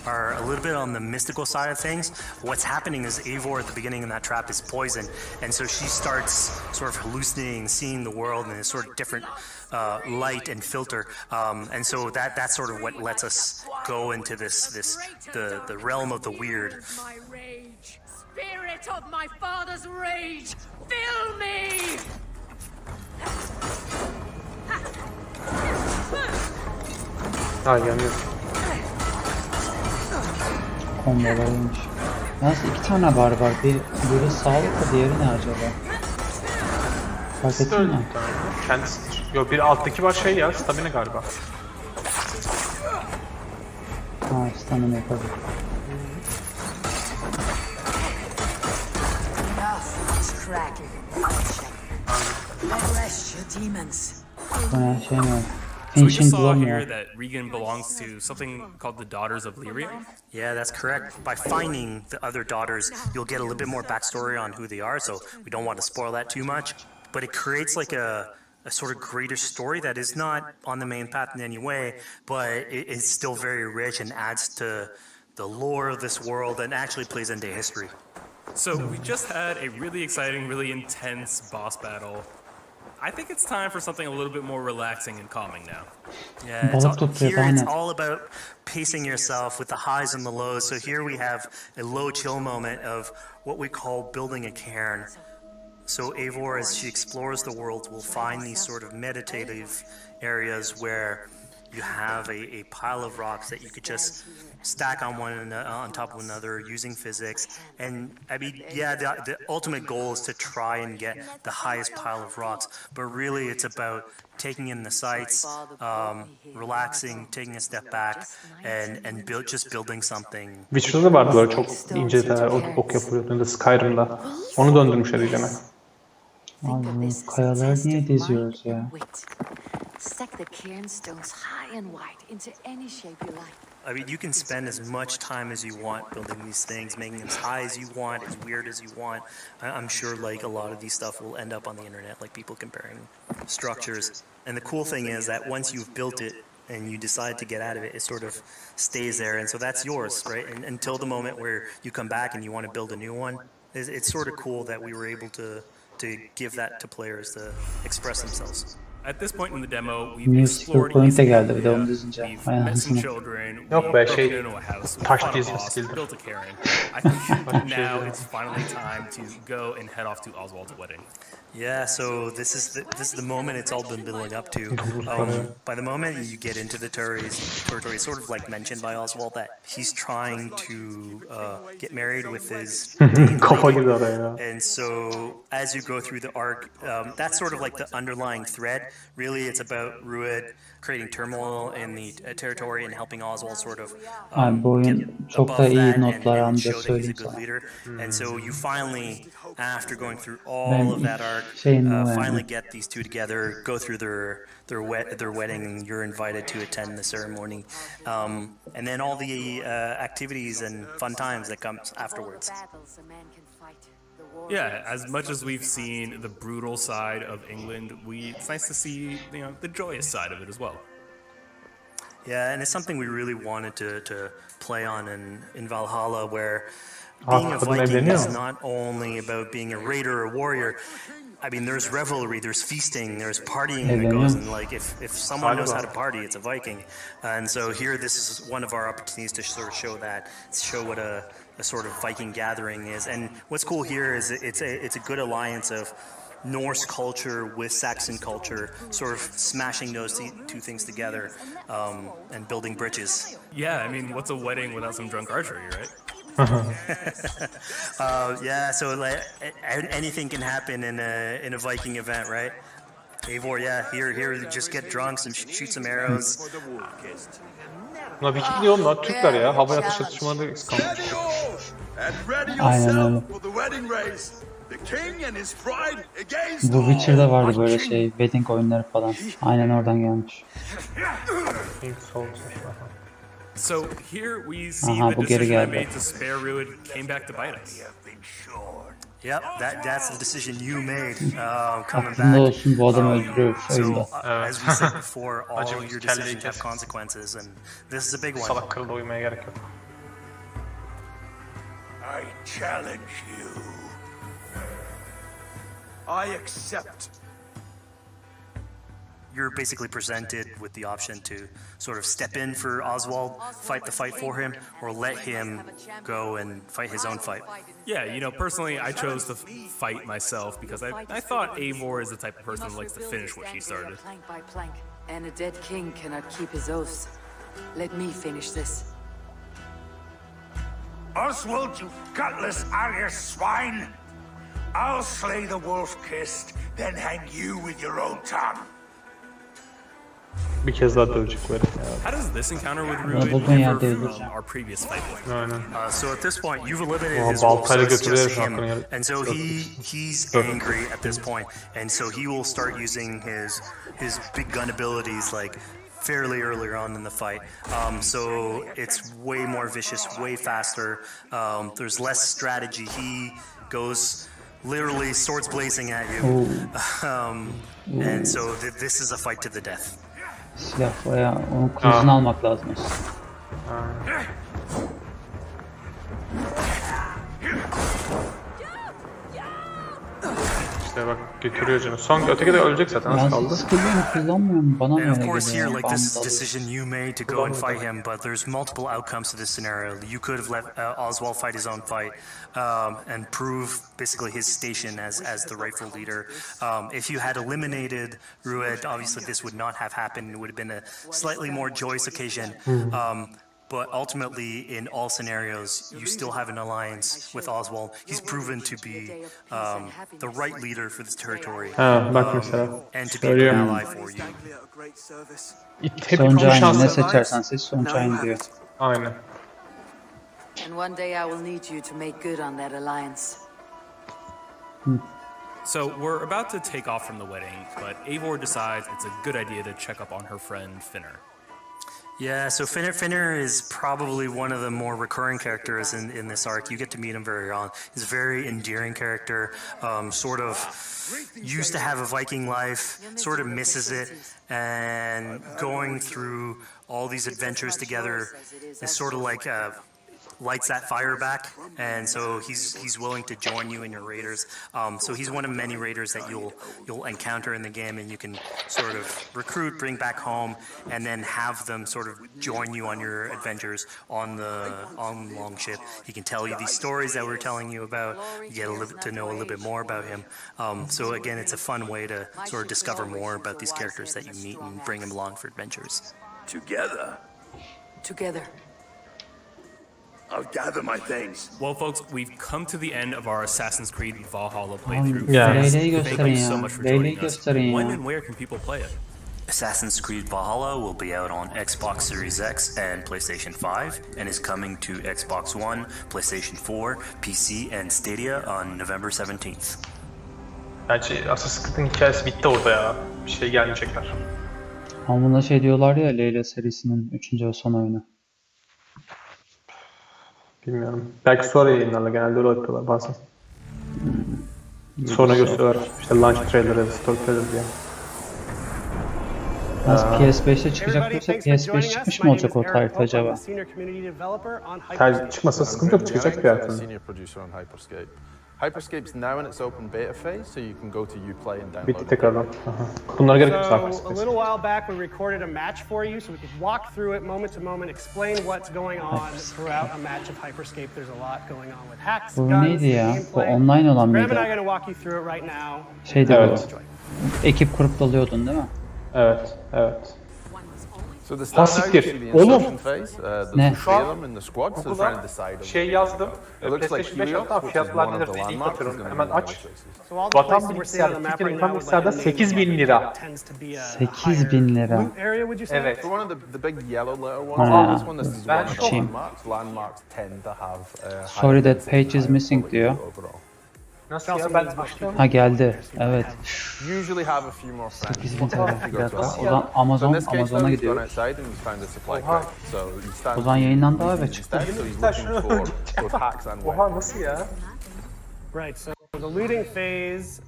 are a little bit on the mystical side of things. What's happening is Eivor at the beginning in that trap is poisoned, and so she starts sort of hallucinating, seeing the world in a sort of different light and filter. And so that's sort of what lets us go into the realm of the weird. My rage, spirit of my father's rage, fill me! Ha yanıyor. Kombolarıymış. Yalnız 2 tane barbar. Biri sağlıklı, diğeri ne acaba? Fark ettin mi? Kendisidir. Yok, bir alttaki var ya, stamina galiba. Ha, stamina yapabilir. Bu ne şey mi? So we just saw here that Regan belongs to something called the Daughters of Lyria? Yeah, that's correct. By finding the other daughters, you'll get a little bit more backstory on who they are, so we don't want to spoil that too much. But it creates like a sort of greater story that is not on the main path in any way, but it's still very rich and adds to the lore of this world and actually plays into history. So we just had a really exciting, really intense boss battle. I think it's time for something a little bit more relaxing and calming now. Yeah, it's all about pacing yourself with the highs and the lows. So here we have a low chill moment of what we call building a cairn. So Eivor, as she explores the world, will find these sort of meditative areas where you have a pile of rocks that you could just stack on top of another using physics. And I mean, yeah, the ultimate goal is to try and get the highest pile of rocks, but really it's about taking in the sights, relaxing, taking a step back, and just building something. Witcher'da da vardı böyle çok ince detaylar, ok yapılıyordu Skyrim'da. Onu döndürmüşler iyicene. Abi bu kayalar niye diziyoruz ya? Stack the cairn stones high and wide into any shape you like. I mean, you can spend as much time as you want building these things, making them as high as you want, as weird as you want. I'm sure like a lot of these stuff will end up on the internet, like people comparing structures. And the cool thing is that once you've built it and you decide to get out of it, it sort of stays there. And so that's yours, right? And until the moment where you come back and you want to build a new one, it's sort of cool that we were able to give that to players to express themselves. At this point in the demo, we've explored Point'e geldi bir de onu düzince. we've met some children, Yok be, we've broken into a house, we fought a boss, we built a cairn. I think now it's finally time to go and head off to Oswald's wedding. Yeah, so this is the moment it's all been building up to. By the moment you get into the territory, it's sort of like mentioned by Oswald that he's trying to get married with his and so as you go through the arc, that's sort of like the underlying thread. Really, it's about Rued creating turmoil in the territory and helping Oswald sort of get above that and show that he's a good leader. And so you finally, after going through all of that arc, finally get these two together, go through their wedding, and you're invited to attend the ceremony, and then all the activities and fun times that comes afterwards. Yeah, as much as we've seen the brutal side of England, it's nice to see the joyous side of it as well. Yeah, and it's something we really wanted to play on in Valhalla, where being a Viking is not only about being a raider or a warrior. I mean, there's revelry, there's feasting, there's partying that goes, and like if someone knows how to party, it's a Viking. And so here, this is one of our opportunities to sort of show what a a sort of Viking gathering is. And what's cool here is it's a good alliance of Norse culture with Saxon culture, sort of smashing those two things together and building bridges. Yeah, I mean, what's a wedding without some drunk archery, right? Yeah, so like anything can happen in a Viking event, right? Eivor, yeah, here just get drunk, shoot some arrows. Bunlar Viking diyor onlar Türkler ya. Havaya ateş atışmaları kalmış. Aynen öyle. Bu Witcher'da vardı böyle şey, wedding oyunları falan. Aynen oradan gelmiş. So here we see Aha, the bu geri decision I geldi. made to spare Rued came back to bite us. Yep, that's the decision you made coming Aklında back. olsun, bu adam öldürüyor oyunda. As we said before, all your decisions have consequences, and this is a big one. Salak kırılda uyumaya gerek yok. I challenge you. I accept. You're basically presented with the option to sort of step in for Oswald, fight the fight for him, or let him go and fight his own fight. Yeah, you know, personally, I chose to fight myself because I thought Eivor is the type of person who likes to finish what she started. Plank by plank, and a dead king cannot keep his oaths. Let me finish this. Oswald, you gutless Arya swine! I'll slay the wolf-kissed, then hang you with your own tongue. Bir kez daha dövecek böyle. How does this encounter with Bunu Rued buldun ya, differ from döveceğim. our previous fight? Aynen. So at this point, you've eliminated Aa, his wolf, so baltayla it's götürüyor just şu an him. konuya. And so he's angry at this point, and so he will start using his big gun abilities like fairly earlier on in the fight. So it's way more vicious, way faster. There's less strategy. He goes literally swords blazing at you. And so this is a fight to the death. Silah bayağı, onun kılıcını almak lazım. İşte bak götürüyor canı. Son öteki de ölecek zaten. Az Ben kaldı. sıkılıyorum, kullanmıyorum. Bana mı And of öyle course geliyor? here, like this is a Bandal. decision you made to go and fight him, but there's multiple outcomes to this scenario. You could have let Oswald fight his own fight and prove basically his station as the rightful leader. If you had eliminated Rued, obviously this would not have happened. It would have been a slightly more joyous occasion. But ultimately, in all scenarios, you still have an alliance with Oswald. He's proven to be the right leader for this territory, Ha, bak mesela. and to be a good Söylüyorum. ally for you. Hep Sonucu bir aynı. şans. Ne seçersen seç, sonuç aynı diyor. Aynen. And one day I will need you to make good on that alliance. So we're about to take off from the wedding, but Eivor decides it's a good idea to check up on her friend Finner. Yeah, so Finner is probably one of the more recurring characters in this arc. You get to meet him very early on. He's a very endearing character, sort of used to have a Viking life, sort of misses it, and going through all these adventures together is sort of like lights that fire back, and so he's willing to join you in your raiders. So he's one of many raiders that you'll encounter in the game, and you can sort of recruit, bring back home, and then have them sort of join you on your adventures on the longship. He can tell you these stories that we're telling you about. You get to know a little bit more about him. So again, it's a fun way to sort of discover more about these characters that you meet and bring them along for adventures. Together. I'll gather my things. Well, folks, we've come to the end of our Assassin's Creed Valhalla playthrough. Yeah. Thank Leyleği you gösterin so ya. much for Leyleği joining us. gösterin When ya. and where can people play it? Assassin's Creed Valhalla will be out on Xbox Series X and PlayStation 5 and is coming to Xbox One, PlayStation 4, PC, and Stadia on November 17th. Bence Assassin's Creed'in hikayesi bitti orada ya. Bir şey gelmeyecekler. Ama buna şey diyorlar ya, Leyla serisinin 3. ve son oyunu. Bilmiyorum. Belki sonra yayınlarla genelde öyle yapıyorlar bazen. Sonra gösteriyorlar. İşte launch trailer ya da story trailer diye. PS5'te çıkacak yoksa PS5 çıkmış mı olacak o tarihte acaba? Çıkmasa sıkıntı yok, çıkacak bir hayatında. Hyperscape's now in its open beta phase, so you can go to Uplay and download Bitti it. tekrardan. Bunlara gerek yok So, zaten. a little while back, we recorded a match for you, so we could walk through it moment to moment, explain what's going on throughout a match of Hyperscape. There's a lot going on with hacks, Bu guns, neydi ya? Bu gameplay. online olan Graham and I mıydı? are going to walk you through it right now. Şeydi Evet. bu. Ekip kurup dalıyordun değil mi? Evet, evet. So the start now, you see the insertion phase. There's Ne? three of them in the squad, so they're trying to decide. Şey yazdım. It looks like PlayStation 5 Helios, hatta which is fiyatlar one of nedir the diye ilk landmarks, is bakıyorum. going to Hemen be one of aç. the places. So all the Vatan places we're seeing on the bilgisayarda, map Türkiye'nin right tam now, bilgisayarda like the 8.000 lira. tends to be a 8.000 lira. loot area, would you say? Evet. For one of the big yellow letter ones, Ha. this one, this is Ben one of the şokum. landmarks. Landmarks tend to have Sorry that page is missing diyor. Nasıl ya? Ben başlıyorum. Ha geldi. Evet. Usually have a few more friends. 8.000 TL if you go to fiyatı. O Assasssin. zaman So in Amazon'a this case, though, gidiyoruz. he's gone outside and he's found a supply Oha. crate. So he stands O zaman yayından daha using eve çıktı. instead, so he's looking for both hacks and Oha nasıl ya? Right, so the looting phase,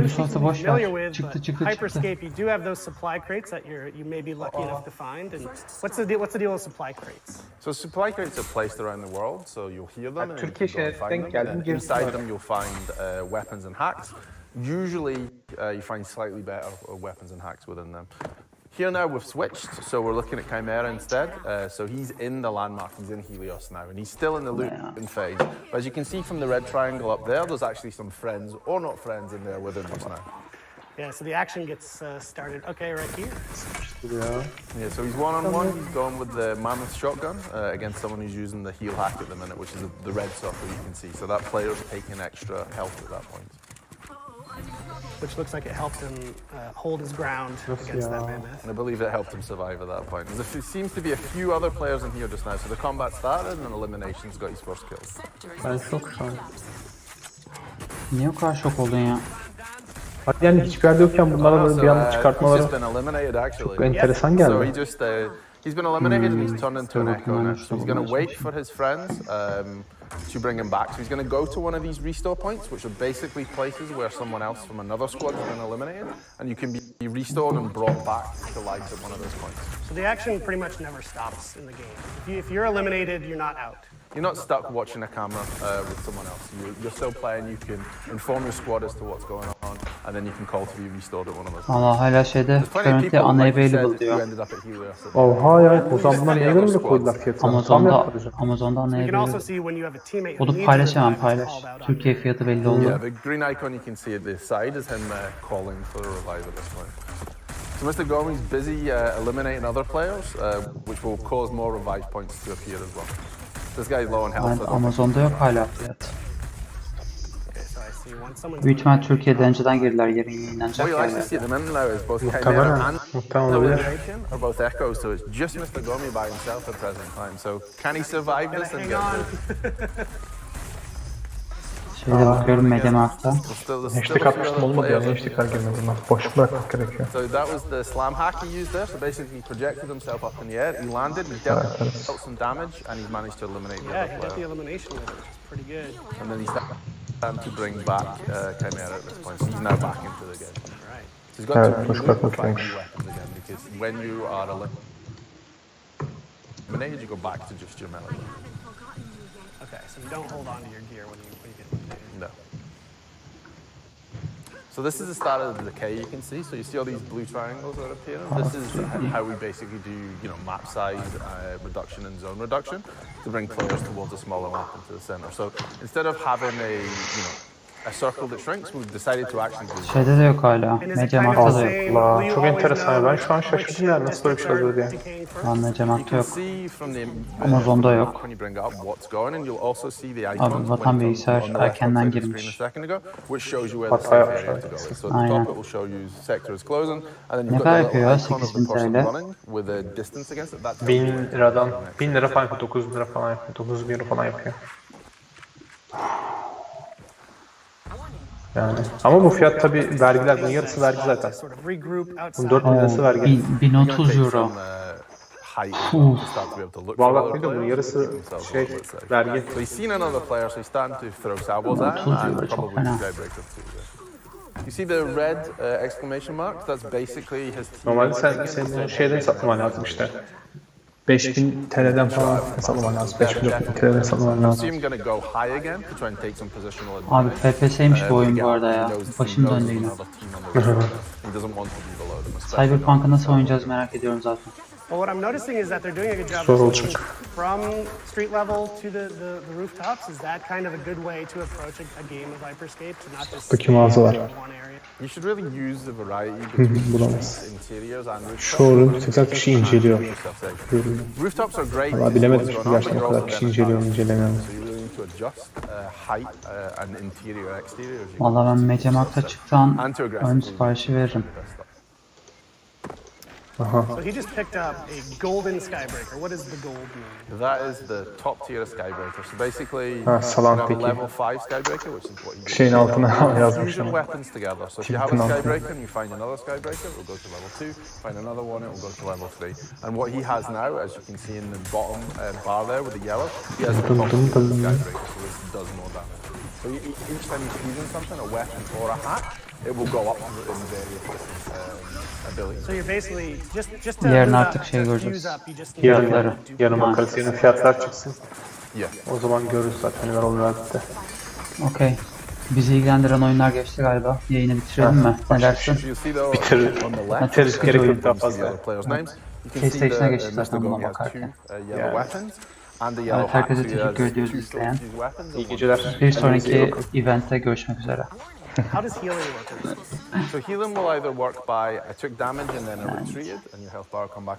Ubisoft'u boş familiar ver. with, Çıktı but çıktı çıktı. Hyperscape, you do have those supply crates that you may be lucky enough to find. And what's the deal with supply crates? So supply crates are placed around the world, so you'll hear them and Türkiye you can go and şeye find denk them. geldim, And girdim inside oraya. them you'll find weapons and hacks. Usually you find slightly better weapons and hacks within them. Here now we've switched, so we're looking at Chimera instead. So he's in the landmark, he's in Helios now, and he's still in the looting phase. But as you can see from the red triangle up there, there's actually some friends, or not friends, in there with him just now. Yeah, so the action gets started, okay, right here. Yeah, so he's one-on-one, he's going with the mammoth shotgun against someone who's using the heal hack at the minute, which is the red circle you can see. So that player's taking extra health at that point. Which looks like it helped him hold his ground against that mammoth. And I believe it helped him survive at that point. There seems to be a few other players in here just now. So the combat started and eliminations got his first kill. Ben şok şu an. Niye o kadar şok oldun ya? Yani hiçbir yerde yokken bunlara böyle bir anda He's çıkartmaları just been eliminated actually. çok enteresan So geldi. he just he's been eliminated and he's turned into an echo now. So he's going to wait for his friends to bring him back. So he's going to go to one of these restore points, which are basically places where someone else from another squad has been eliminated, and you can be restored and brought back to life at one of those points. So the action pretty much never stops in the game. If you're eliminated, you're not out. You're not stuck watching a camera with someone else. You're still playing. You can inform your squad as to what's going on, and then you can call to be restored at one of those. Valla hala şeyde There's plenty of currently people, like you unavailable said, who diyor. ended up at Helios. Oha ya, o zaman bunlar niye göre koydular fiyatını? Amazon'da You can also unavailable. see when you have a teammate who Onu needs paylaş a hemen revive, paylaş. it's called out on Türkiye fiyatı belli oldu. Yeah, the green icon you can see at the side is him calling for a revive at this point. So Mr. Gomi's busy eliminating other players, which will cause more revive points to appear as well. This guy's low on health. Yani so don't Amazon'da yok hala fiyat. Okay, so I see one someone. Büyük ihtimal Türkiye'de önceden girdiler, yarın yayınlanacak What you like to see yani. at the minute now is both Chimera Muhtemelen, and muhtemelen olabilir. elimination are both echoes, so it's just Mr. Gomi by himself at present time. So can he survive this and get through? Şeyde bakıyorum Mediamarkt'ta. Hashtag atmıştım olmadı ya, hashtag girmedi bunlar. Boş bırakmak gerekiyor. So that was the slam hack he used there. So basically he projected himself up in the air, he landed, he dealt some damage, and he's managed to eliminate the Yeah, other he got the player. elimination with it, which is pretty good. And then he's time to bring back Chimera at this point. So he's now back into the game. Right. So he's got Evet, to boş remove bırakmak and find istemiş. new weapons again, because when you are eliminated, you go back to just your melee. Okay, so you don't hold on to your gear when you get eliminated. No. So this is the start of the decay you can see. So you see all these blue triangles that are appearing. This is how we basically do, map size reduction and zone reduction to bring players towards a smaller map into the center. So instead of having a circle that shrinks, we've decided to actually do. Şeyde de yok hala. Mediamarkt'ta da yok. Allah, çok enteresan. Ben şu an şaşırdım ya, nasıl böyle bir şey olur diye. Lan Mediamarkt'ta yok. See from the Amazon'da yok. when you bring up what's going, and you'll also see the Abi icons vatan on bilgisayar the left erkenden side of the girmiş. screen a second ago, which shows you where the Hata safe area yapmışlar. to go is. So at the Aynen. top it will show you sector is closing, and then Ne you've kadar got the yapıyor ya? little icon of the 8.000 person TL. running with a distance against it. That's 1000 liradan, 1000 lira falan yapıyor, 9000 lira falan yapıyor, 9000 lira falan yapıyor. Yani. Ama bu fiyat tabi vergiler, bunun yarısı vergi zaten. Bunun 4000 lirası vergi. 1030 euro. Vallahi bir de bunun yarısı şey, vergi. So he's seen another player, so he's starting to throw salvos at him, and probably two guy breaks up too. You see the red exclamation mark? That's basically his team. Normalde sen bunu şeyden satman lazım işte. 5000 TL'den falan hesaplaman lazım. 5000 TL'den hesaplaman lazım. Abi FPS'ymiş bu oyun bu arada ya. Başım döndü yine. Cyberpunk'ı nasıl oynayacağız merak ediyorum zaten. Well, what I'm noticing is that they're doing a good job Zor of olacak. taking from street level to the rooftops. Is that kind of a good way to approach a game of Hyperscape to not just Buradaki mağazalar. one area? You should really use the variety between Bulamaz. interiors and rooftops. Şu oyun 80 kişi inceliyor. Rooftops are great. Valla bilemedim çünkü gerçekten o kadar kişi inceliyor, incelemiyorum. So you really need to adjust height and interior exterior. Valla ben Mediamarkt'a çıktan ön siparişi veririm. So he just picked up a golden skybreaker. What does the gold mean? That is the top tier of skybreaker. So basically, salan you have peki. a level 5 skybreaker, which is what you Şeyin altına yazmış fusion ama. weapons together. So if you have a skybreaker and you find another skybreaker, it will go to level 2. Find another one, it will go to level 3. And what he has now, as you can see in the bottom bar there with the yellow, he has a top skybreaker, so this does more damage. So each time you're fusion something, a weapon or a hat, it will go up in various abilities. So you're basically just to Yarın artık şey göreceğiz. Yarın bakarız. Yarın fiyatlar çıksın. Yeah. O zaman görürüz zaten neler oluyor bitti. Okey. Bizi ilgilendiren oyunlar geçti galiba. Yayını bitirelim mi? Ne dersin? Bitiririz. Gerek yok daha fazla. PlayStation'a geçtik zaten buna bakarken. Evet, herkese teşekkür ediyoruz izleyen. İyi geceler. Bir sonraki eventte görüşmek üzere. How does healing work? So healing will either work by I took damage and then I retreated, and your health bar will come back